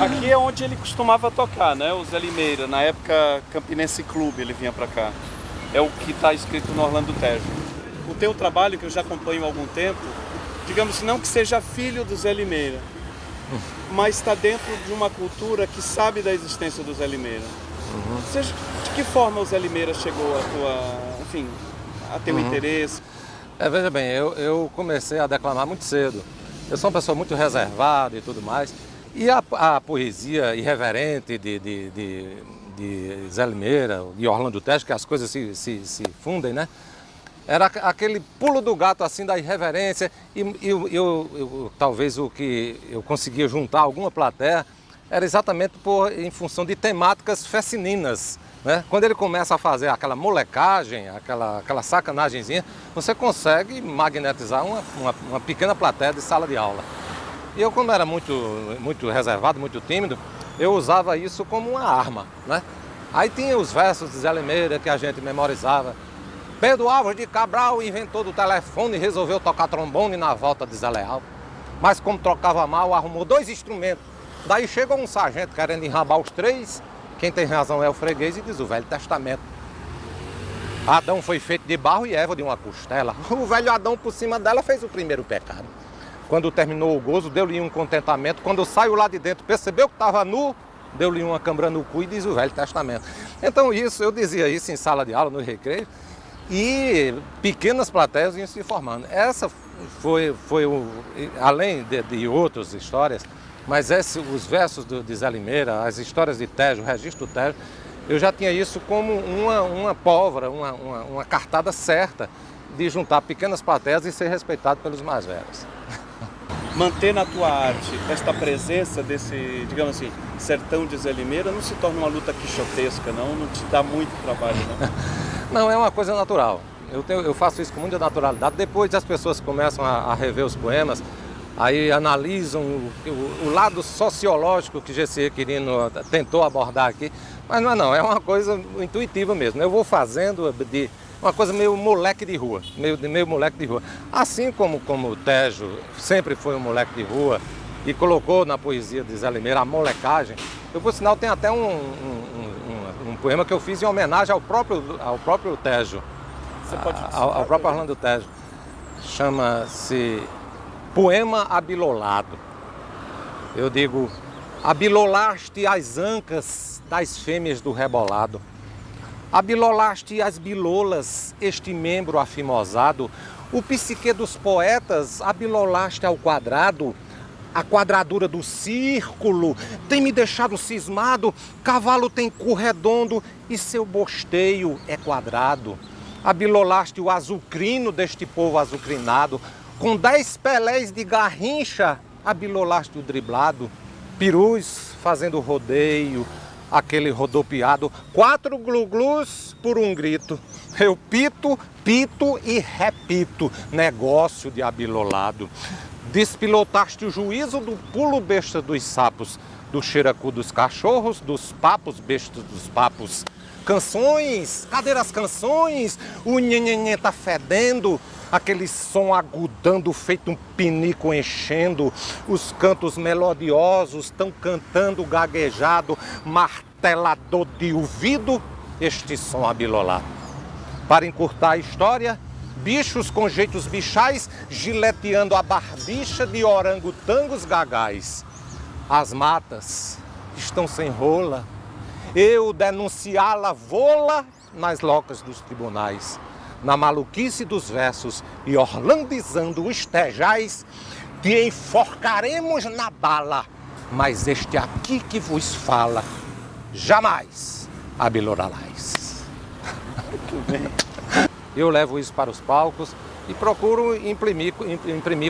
Aqui é onde ele costumava tocar, né? O Zé Limeira. Na época, Campinense Clube, ele vinha pra cá. É o que está escrito no Orlando Tejo. O teu trabalho, que eu já acompanho há algum tempo, digamos não que seja filho do Zé Limeira, mas está dentro de uma cultura que sabe da existência do Zé Limeira. De que forma o Zé Limeira chegou a teu interesse? Veja bem, eu comecei a declamar muito cedo. Eu sou uma pessoa muito reservada e tudo mais. E a poesia irreverente de Zé Limeira, de Orlando Tejo, que as coisas se fundem, né? Era aquele pulo do gato assim da irreverência. E talvez o que eu conseguia juntar alguma plateia era exatamente em função de temáticas fecininas. Né? Quando ele começa a fazer aquela molecagem, aquela sacanagemzinha, você consegue magnetizar uma pequena plateia de sala de aula. E eu, como era muito reservado, muito tímido, eu usava isso como uma arma. Né? Aí tinha os versos de Zé Limeira que a gente memorizava. Pedro Álvares de Cabral, inventor do telefone, resolveu tocar trombone na volta de Zé Leal. Mas como trocava mal, arrumou 2 instrumentos. Daí chegou um sargento querendo enrabar os 3. Quem tem razão é o freguês, e diz o Velho Testamento. Adão foi feito de barro e Eva de uma costela. O velho Adão, por cima dela, fez o primeiro pecado. Quando terminou o gozo, deu-lhe um contentamento. Quando saiu lá de dentro, percebeu que estava nu, deu-lhe uma câmara no cu, e diz o Velho Testamento. Então eu dizia isso em sala de aula, no recreio, e pequenas plateias iam se formando. Essa foi além de outras histórias, mas os versos de Zé Limeira, as histórias de Tejo, o registro do Tejo, eu já tinha isso como uma pólvora, uma cartada certa de juntar pequenas plateias e ser respeitado pelos mais velhos. Manter na tua arte esta presença desse, digamos assim, sertão de Zé Limeira não se torna uma luta quixotesca, não te dá muito trabalho, não? Não, é uma coisa natural. Eu faço isso com muita naturalidade. Depois as pessoas começam a rever os poemas, aí analisam o lado sociológico que G.C. Quirino tentou abordar aqui, mas não, é uma coisa intuitiva mesmo. Eu vou fazendo uma coisa meio moleque de rua, meio moleque de rua. Assim como o Tejo sempre foi um moleque de rua e colocou na poesia de Zé Limeira a molecagem, eu, por sinal, tem até um poema que eu fiz em homenagem ao próprio Tejo, ao próprio Orlando Tejo. Chama-se Poema Abilolado. Eu digo: abilolaste as ancas das fêmeas do rebolado, abilolaste as bilolas, este membro afimosado, o psique dos poetas abilolaste ao quadrado, a quadradura do círculo tem me deixado cismado, cavalo tem cu redondo e seu bosteio é quadrado. Abilolaste o azucrino deste povo azucrinado, com 10 pelés de garrincha, abilolaste o driblado, perus fazendo rodeio, aquele rodopiado, 4 glu-glus por um grito. Eu pito e repito, negócio de abilolado. Despilotaste o juízo do pulo besta dos sapos, do xeracu dos cachorros, dos papos, bestos dos papos. Canções, cadê as canções? O nhenhenhen tá fedendo, aquele som agudando, feito um pinico enchendo. Os cantos melodiosos estão cantando gaguejado, martelador de ouvido, este som abilolado. Para encurtar a história, bichos com jeitos bichais, gileteando a barbicha de orangotangos gagais. As matas estão sem rola, eu denunciá-la vou-la nas locas dos tribunais, na maluquice dos versos e orlandizando os tejais, te enforcaremos na bala, mas este aqui que vos fala, jamais abiloralais. Muito bem. Eu levo isso para os palcos e procuro imprimir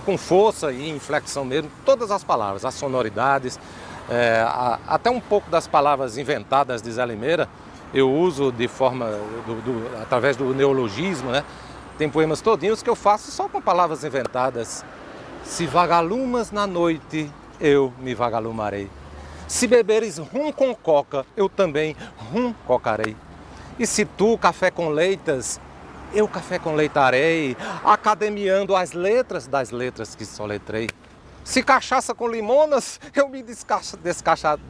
com força e inflexão mesmo todas as palavras, as sonoridades, até um pouco das palavras inventadas de Zé Limeira, eu uso de forma, através do neologismo, né? Tem poemas todinhos que eu faço só com palavras inventadas. Se vagalumas na noite, eu me vagalumarei. Se beberes rum com coca, eu também rum cocarei. E se tu café com leitas, eu café com leitarei, academiando as letras das letras que soletrei. Se cachaça com limonas, eu me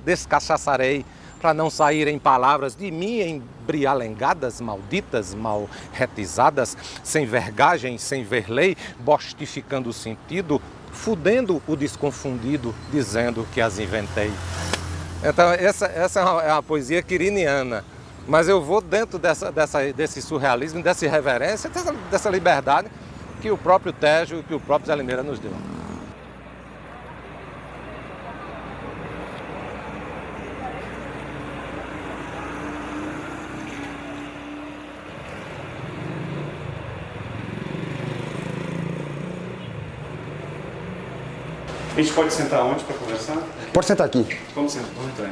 descachaçarei, para não saírem palavras de mim embrialengadas, malditas, mal retizadas, sem vergagem, sem verlei, bostificando o sentido, fudendo o desconfundido, dizendo que as inventei. Então, essa é uma poesia quiriniana. Mas eu vou dentro desse surrealismo, dessa irreverência, dessa liberdade que o próprio Tejo, que o próprio Zé Limeira nos deu. A gente pode sentar onde para conversar? Pode sentar aqui. Vamos sentar, vamos entrar.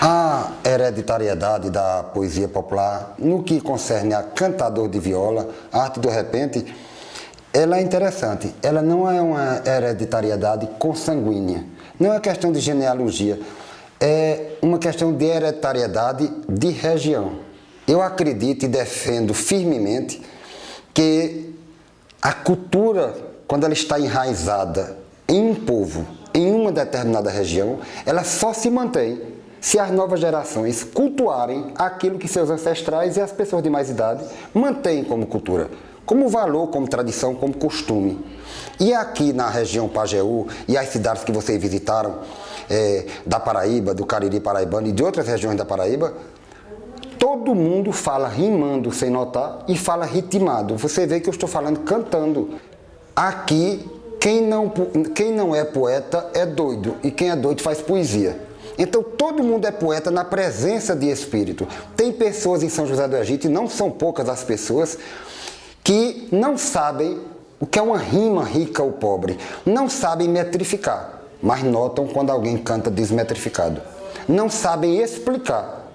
A hereditariedade da poesia popular, no que concerne a cantador de viola, a arte do repente, ela é interessante. Ela não é uma hereditariedade consanguínea. Não é questão de genealogia. É uma questão de hereditariedade de região. Eu acredito e defendo firmemente que a cultura, quando ela está enraizada em um povo, em uma determinada região, ela só se mantém se as novas gerações cultuarem aquilo que seus ancestrais e as pessoas de mais idade mantêm como cultura, como valor, como tradição, como costume. E aqui na região Pajeú e as cidades que vocês visitaram, da Paraíba, do Cariri paraibano e de outras regiões da Paraíba, todo mundo fala rimando sem notar e fala ritmado. Você vê que eu estou falando cantando. Aqui, quem não é poeta é doido e quem é doido faz poesia. Então todo mundo é poeta na presença de espírito. Tem pessoas em São José do Egito, e não são poucas as pessoas, que não sabem o que é uma rima rica ou pobre. Não sabem metrificar, mas notam quando alguém canta desmetrificado. Não sabem explicar,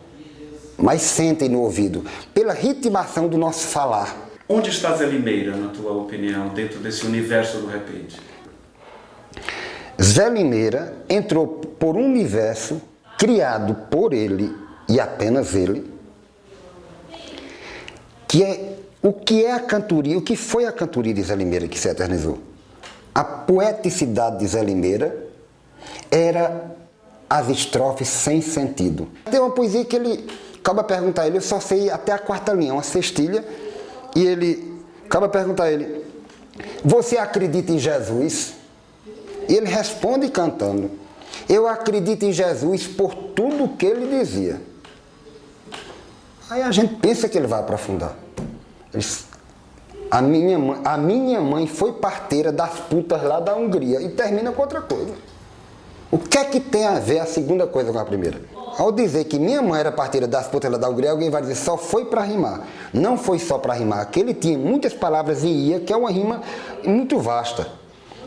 mas sentem no ouvido, pela ritmação do nosso falar. Onde está Zé Limeira, na tua opinião, dentro desse universo do repente? Zé Limeira entrou por um universo criado por ele e apenas ele, que é o que é a cantoria, o que foi a cantoria de Zé Limeira que se eternizou. A poeticidade de Zé Limeira era as estrofes sem sentido. Tem uma poesia que ele acaba a perguntar a ele, eu só sei até a quarta linha, uma cestilha, e ele acaba a perguntar a ele, você acredita em Jesus? E ele responde cantando, eu acredito em Jesus por tudo o que ele dizia. Aí a gente pensa que ele vai aprofundar. A minha mãe foi parteira das putas lá da Hungria, e termina com outra coisa. O que é que tem a ver a segunda coisa com a primeira? Ao dizer que minha mãe era parteira das putas lá da Hungria, alguém vai dizer só foi para rimar. Não foi só para rimar, que ele tinha muitas palavras e ia, que é uma rima muito vasta.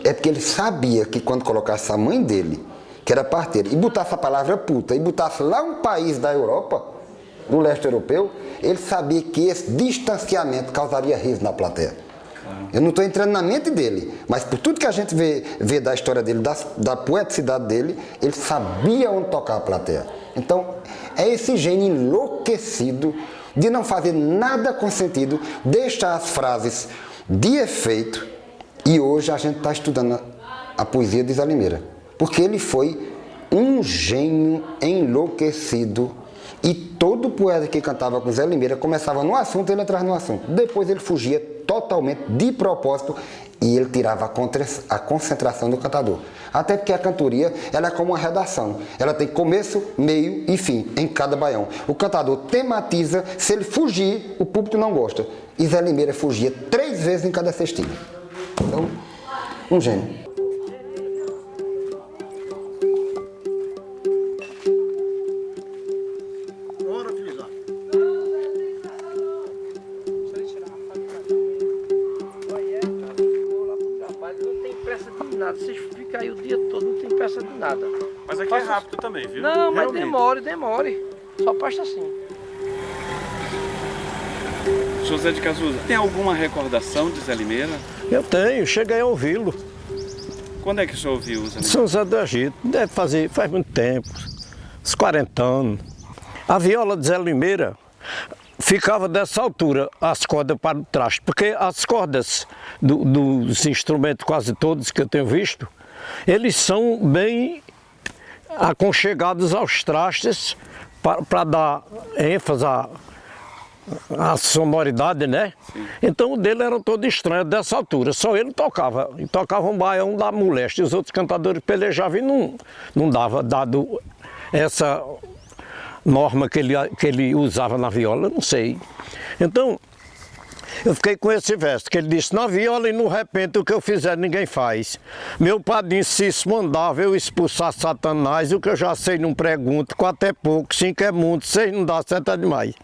É porque ele sabia que quando colocasse a mãe dele, que era parteira, e botasse a palavra puta, e botasse lá um país da Europa, do leste europeu, ele sabia que esse distanciamento causaria riso na plateia. Eu não estou entrando na mente dele, mas por tudo que a gente vê da história dele, da poeticidade dele, ele sabia onde tocar a plateia. Então, é esse gênio enlouquecido de não fazer nada com sentido, deixar as frases de efeito, e hoje a gente está estudando a poesia de Zé Limeira, porque ele foi um gênio enlouquecido. E todo poeta que cantava com Zé Limeira começava no assunto, ele entrava no assunto. Depois ele fugia totalmente de propósito e ele tirava a concentração do cantador. Até porque a cantoria, ela é como uma redação. Ela tem começo, meio e fim em cada baião. O cantador tematiza, se ele fugir, o público não gosta. E Zé Limeira fugia 3 vezes em cada cestilha. Então, um gênio. Vocês ficam aí o dia todo, não tem peça de nada. Mas aqui é rápido também, viu? Não, mas Realmente. demore. Só pasta assim. José de Casusa, tem alguma recordação de Zé Limeira? Eu tenho, cheguei a ouvi-lo. Quando é que o senhor ouviu o Zé Limeira? São José do Egito, faz muito tempo, uns 40 anos. A viola de Zé Limeira ficava dessa altura, as cordas para trás, porque as cordas dos instrumentos quase todos que eu tenho visto, eles são bem aconchegados aos trastes para dar ênfase à sonoridade, né? Sim. Então o dele era todo estranho dessa altura, só ele tocava, e tocava um baião da moléstia, os outros cantadores pelejavam e não dava, dado essa norma que ele usava na viola, não sei. Então, eu fiquei com esse verso, que ele disse: na viola e no repente o que eu fizer ninguém faz. Meu padrinho Cício mandava eu expulsar Satanás, o que eu já sei não pergunto, 4 é pouco, 5 é muito, 6 não dá, 7 é demais.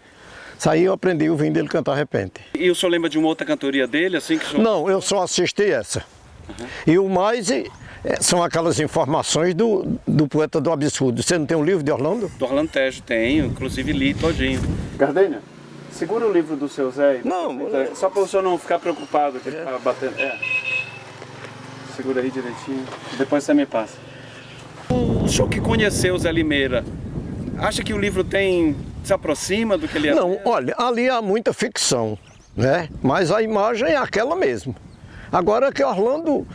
Isso aí eu aprendi ouvindo ele cantar repente. E o senhor lembra de uma outra cantoria dele, assim que o senhor... Não, eu só assisti essa. Uhum. E o mais são aquelas informações do poeta do absurdo. Você não tem um livro de Orlando? Do Orlando Tejo, tenho, inclusive li todinho. Gardênia, segura o livro do seu Zé. Não, só para o senhor não ficar preocupado que ele tá batendo. Segura aí direitinho, depois você me passa. O senhor que conheceu o Zé Limeira, acha que o livro se aproxima do que ele é? Não, olha, ali há muita ficção, né? Mas a imagem é aquela mesmo. Agora que Orlando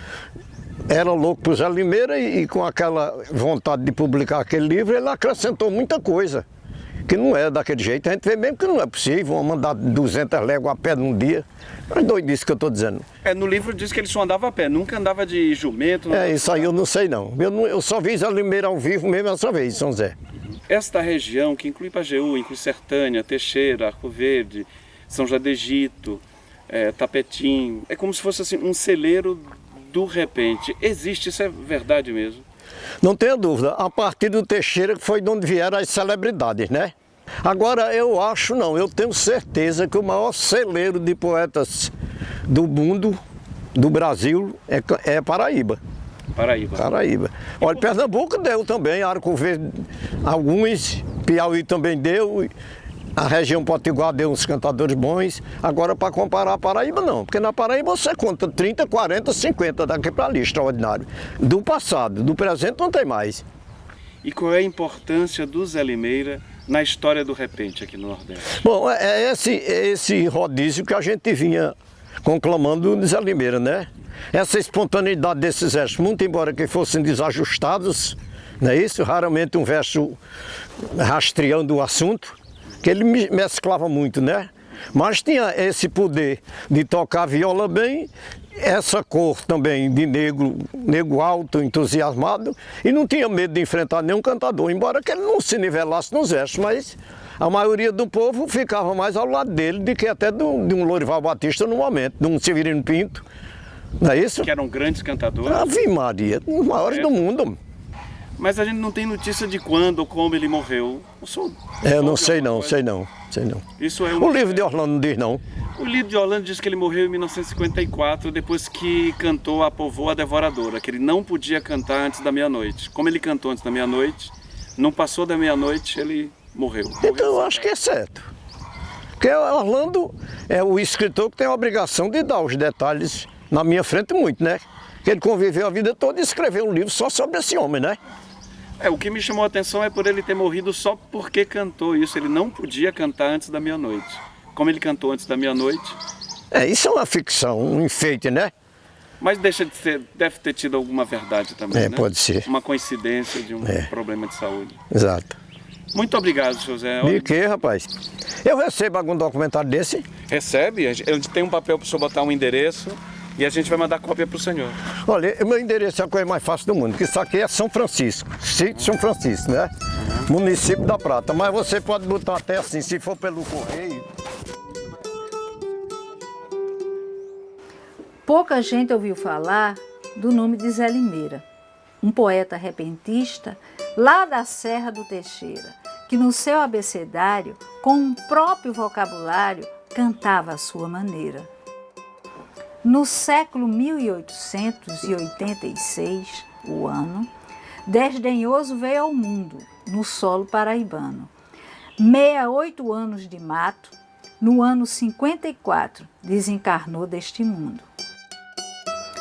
era louco por Zé Limeira e com aquela vontade de publicar aquele livro, ele acrescentou muita coisa, que não é daquele jeito. A gente vê mesmo que não é possível mandar 200 léguas a pé num dia. Mas doidice que eu estou dizendo. No livro diz que ele só andava a pé, nunca andava de jumento. Isso aí eu não sei não. Eu só vi Zé Limeira ao vivo mesmo essa vez, São Zé. Esta região, que inclui Pajeú, inclui Sertânia, Teixeira, Arco Verde, São José do Egito, Tapetim, é como se fosse assim, um celeiro do repente. Existe, isso é verdade mesmo? Não tenha dúvida, a partir do Teixeira que foi de onde vieram as celebridades, né? Agora eu acho não, eu tenho certeza que o maior celeiro de poetas do mundo, do Brasil, é Paraíba. Paraíba. Olha, Pernambuco deu também, Arco Verde, alguns, Piauí também deu, a região Potiguar deu uns cantadores bons. Agora, para comparar a Paraíba, não, porque na Paraíba você conta 30, 40, 50 daqui para ali, extraordinário. Do passado, do presente não tem mais. E qual é a importância do Zé Limeira na história do repente aqui no Nordeste? Bom, é esse rodízio que a gente vinha conclamando do Zé Limeira, né? Essa espontaneidade desses versos, muito embora que fossem desajustados, não é isso? Raramente um verso rastreando o assunto, que ele mesclava muito, né? Mas tinha esse poder de tocar viola bem, essa cor também de negro alto, entusiasmado, e não tinha medo de enfrentar nenhum cantador, embora que ele não se nivelasse nos versos, mas a maioria do povo ficava mais ao lado dele do que até de um Lorival Batista no momento, de um Severino Pinto, não é isso? Que eram grandes cantadores. Ave Maria, os maiores do mundo. Mas a gente não tem notícia de quando ou como ele morreu. Eu não sei não. Isso é O livro de Orlando não diz não. O livro de Orlando diz que ele morreu em 1954, depois que cantou A Povoa Devoradora, que ele não podia cantar antes da meia-noite. Como ele cantou antes da meia-noite, não passou da meia-noite, ele morreu. Então eu acho que é certo. Porque Orlando é o escritor que tem a obrigação de dar os detalhes na minha frente muito, né? Que ele conviveu a vida toda e escreveu um livro só sobre esse homem, né? O que me chamou a atenção é por ele ter morrido só porque cantou isso. Ele não podia cantar antes da meia-noite. Como ele cantou antes da meia-noite... Isso é uma ficção, um enfeite, né? Mas deve ter tido alguma verdade também, né? Pode ser. Uma coincidência de um problema de saúde. Exato. Muito obrigado, José. De quê, rapaz? Eu recebo algum documentário desse? Recebe. A gente tem um papel para o senhor botar um endereço e a gente vai mandar cópia para o senhor. Olha, o meu endereço é a coisa mais fácil do mundo, porque isso aqui é São Francisco, sítio São Francisco, né? Município da Prata. Mas você pode botar até assim, se for pelo correio. Pouca gente ouviu falar do nome de Zé Limeira, um poeta repentista lá da Serra do Teixeira, que no seu abecedário, com um próprio vocabulário, cantava à sua maneira. No século 1886, o ano, Desdenhoso veio ao mundo, no solo paraibano. 68 anos de mato, no ano 54, desencarnou deste mundo.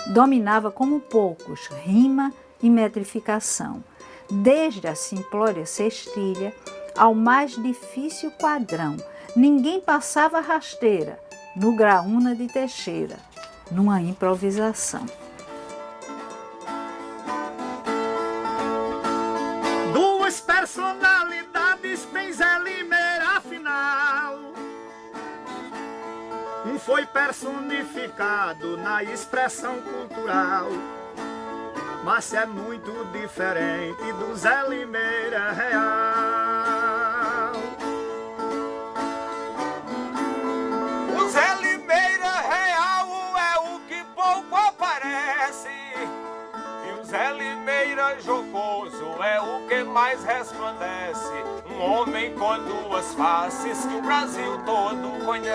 Dominava como poucos rima e metrificação, desde a simplória sextilha ao mais difícil quadrão. Ninguém passava rasteira no Graúna de Teixeira, numa improvisação. Duas personalidades tem Zé Limeira afinal. Um foi personificado na expressão cultural, mas é muito diferente do Zé Limeira real. O Zé Limeira real é o que pouco aparece, e o Zé Limeira jocoso é o que mais resplandece. Um homem com duas faces que o Brasil todo conhece.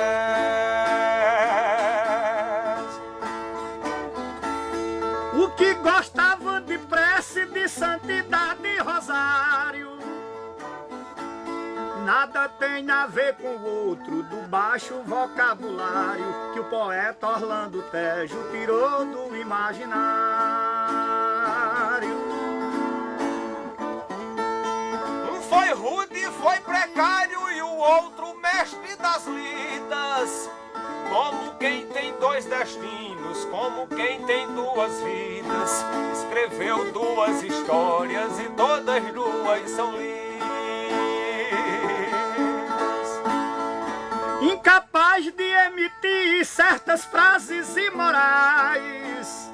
O que gostava de prece, de santidade e rosário, nada tem a ver com o outro do baixo vocabulário que o poeta Orlando Tejo tirou do imaginário. Um foi rude, foi precário e o outro mestre das lidas. Como quem tem dois destinos, como quem tem duas vidas. Escreveu duas histórias e todas duas são lidas. Incapaz de emitir certas frases imorais,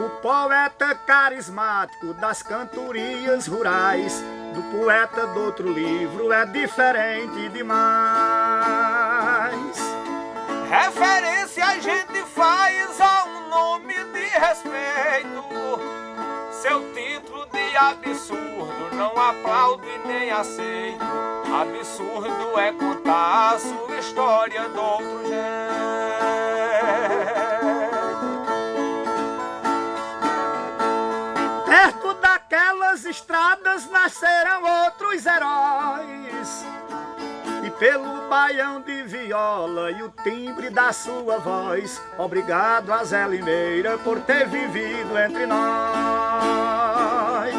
o poeta carismático das cantorias rurais, do poeta do outro livro é diferente demais. Referência a gente faz a um nome de respeito. Seu título de absurdo não aplaudo e nem aceito. Absurdo é contar a sua história do outro jeito. Perto daquelas estradas nasceram outros heróis, e pelo baião de viola e o timbre da sua voz, obrigado a Zé Limeira por ter vivido entre nós.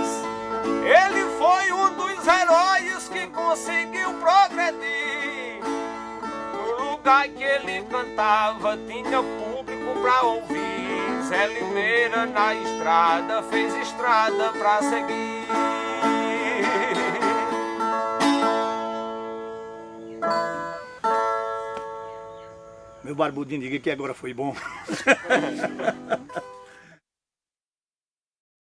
Ele foi um dos heróis que conseguiu progredir. No lugar que ele cantava tinha público pra ouvir. Zé Limeira na estrada fez estrada pra seguir. Meu barbudinho, diga que agora foi bom.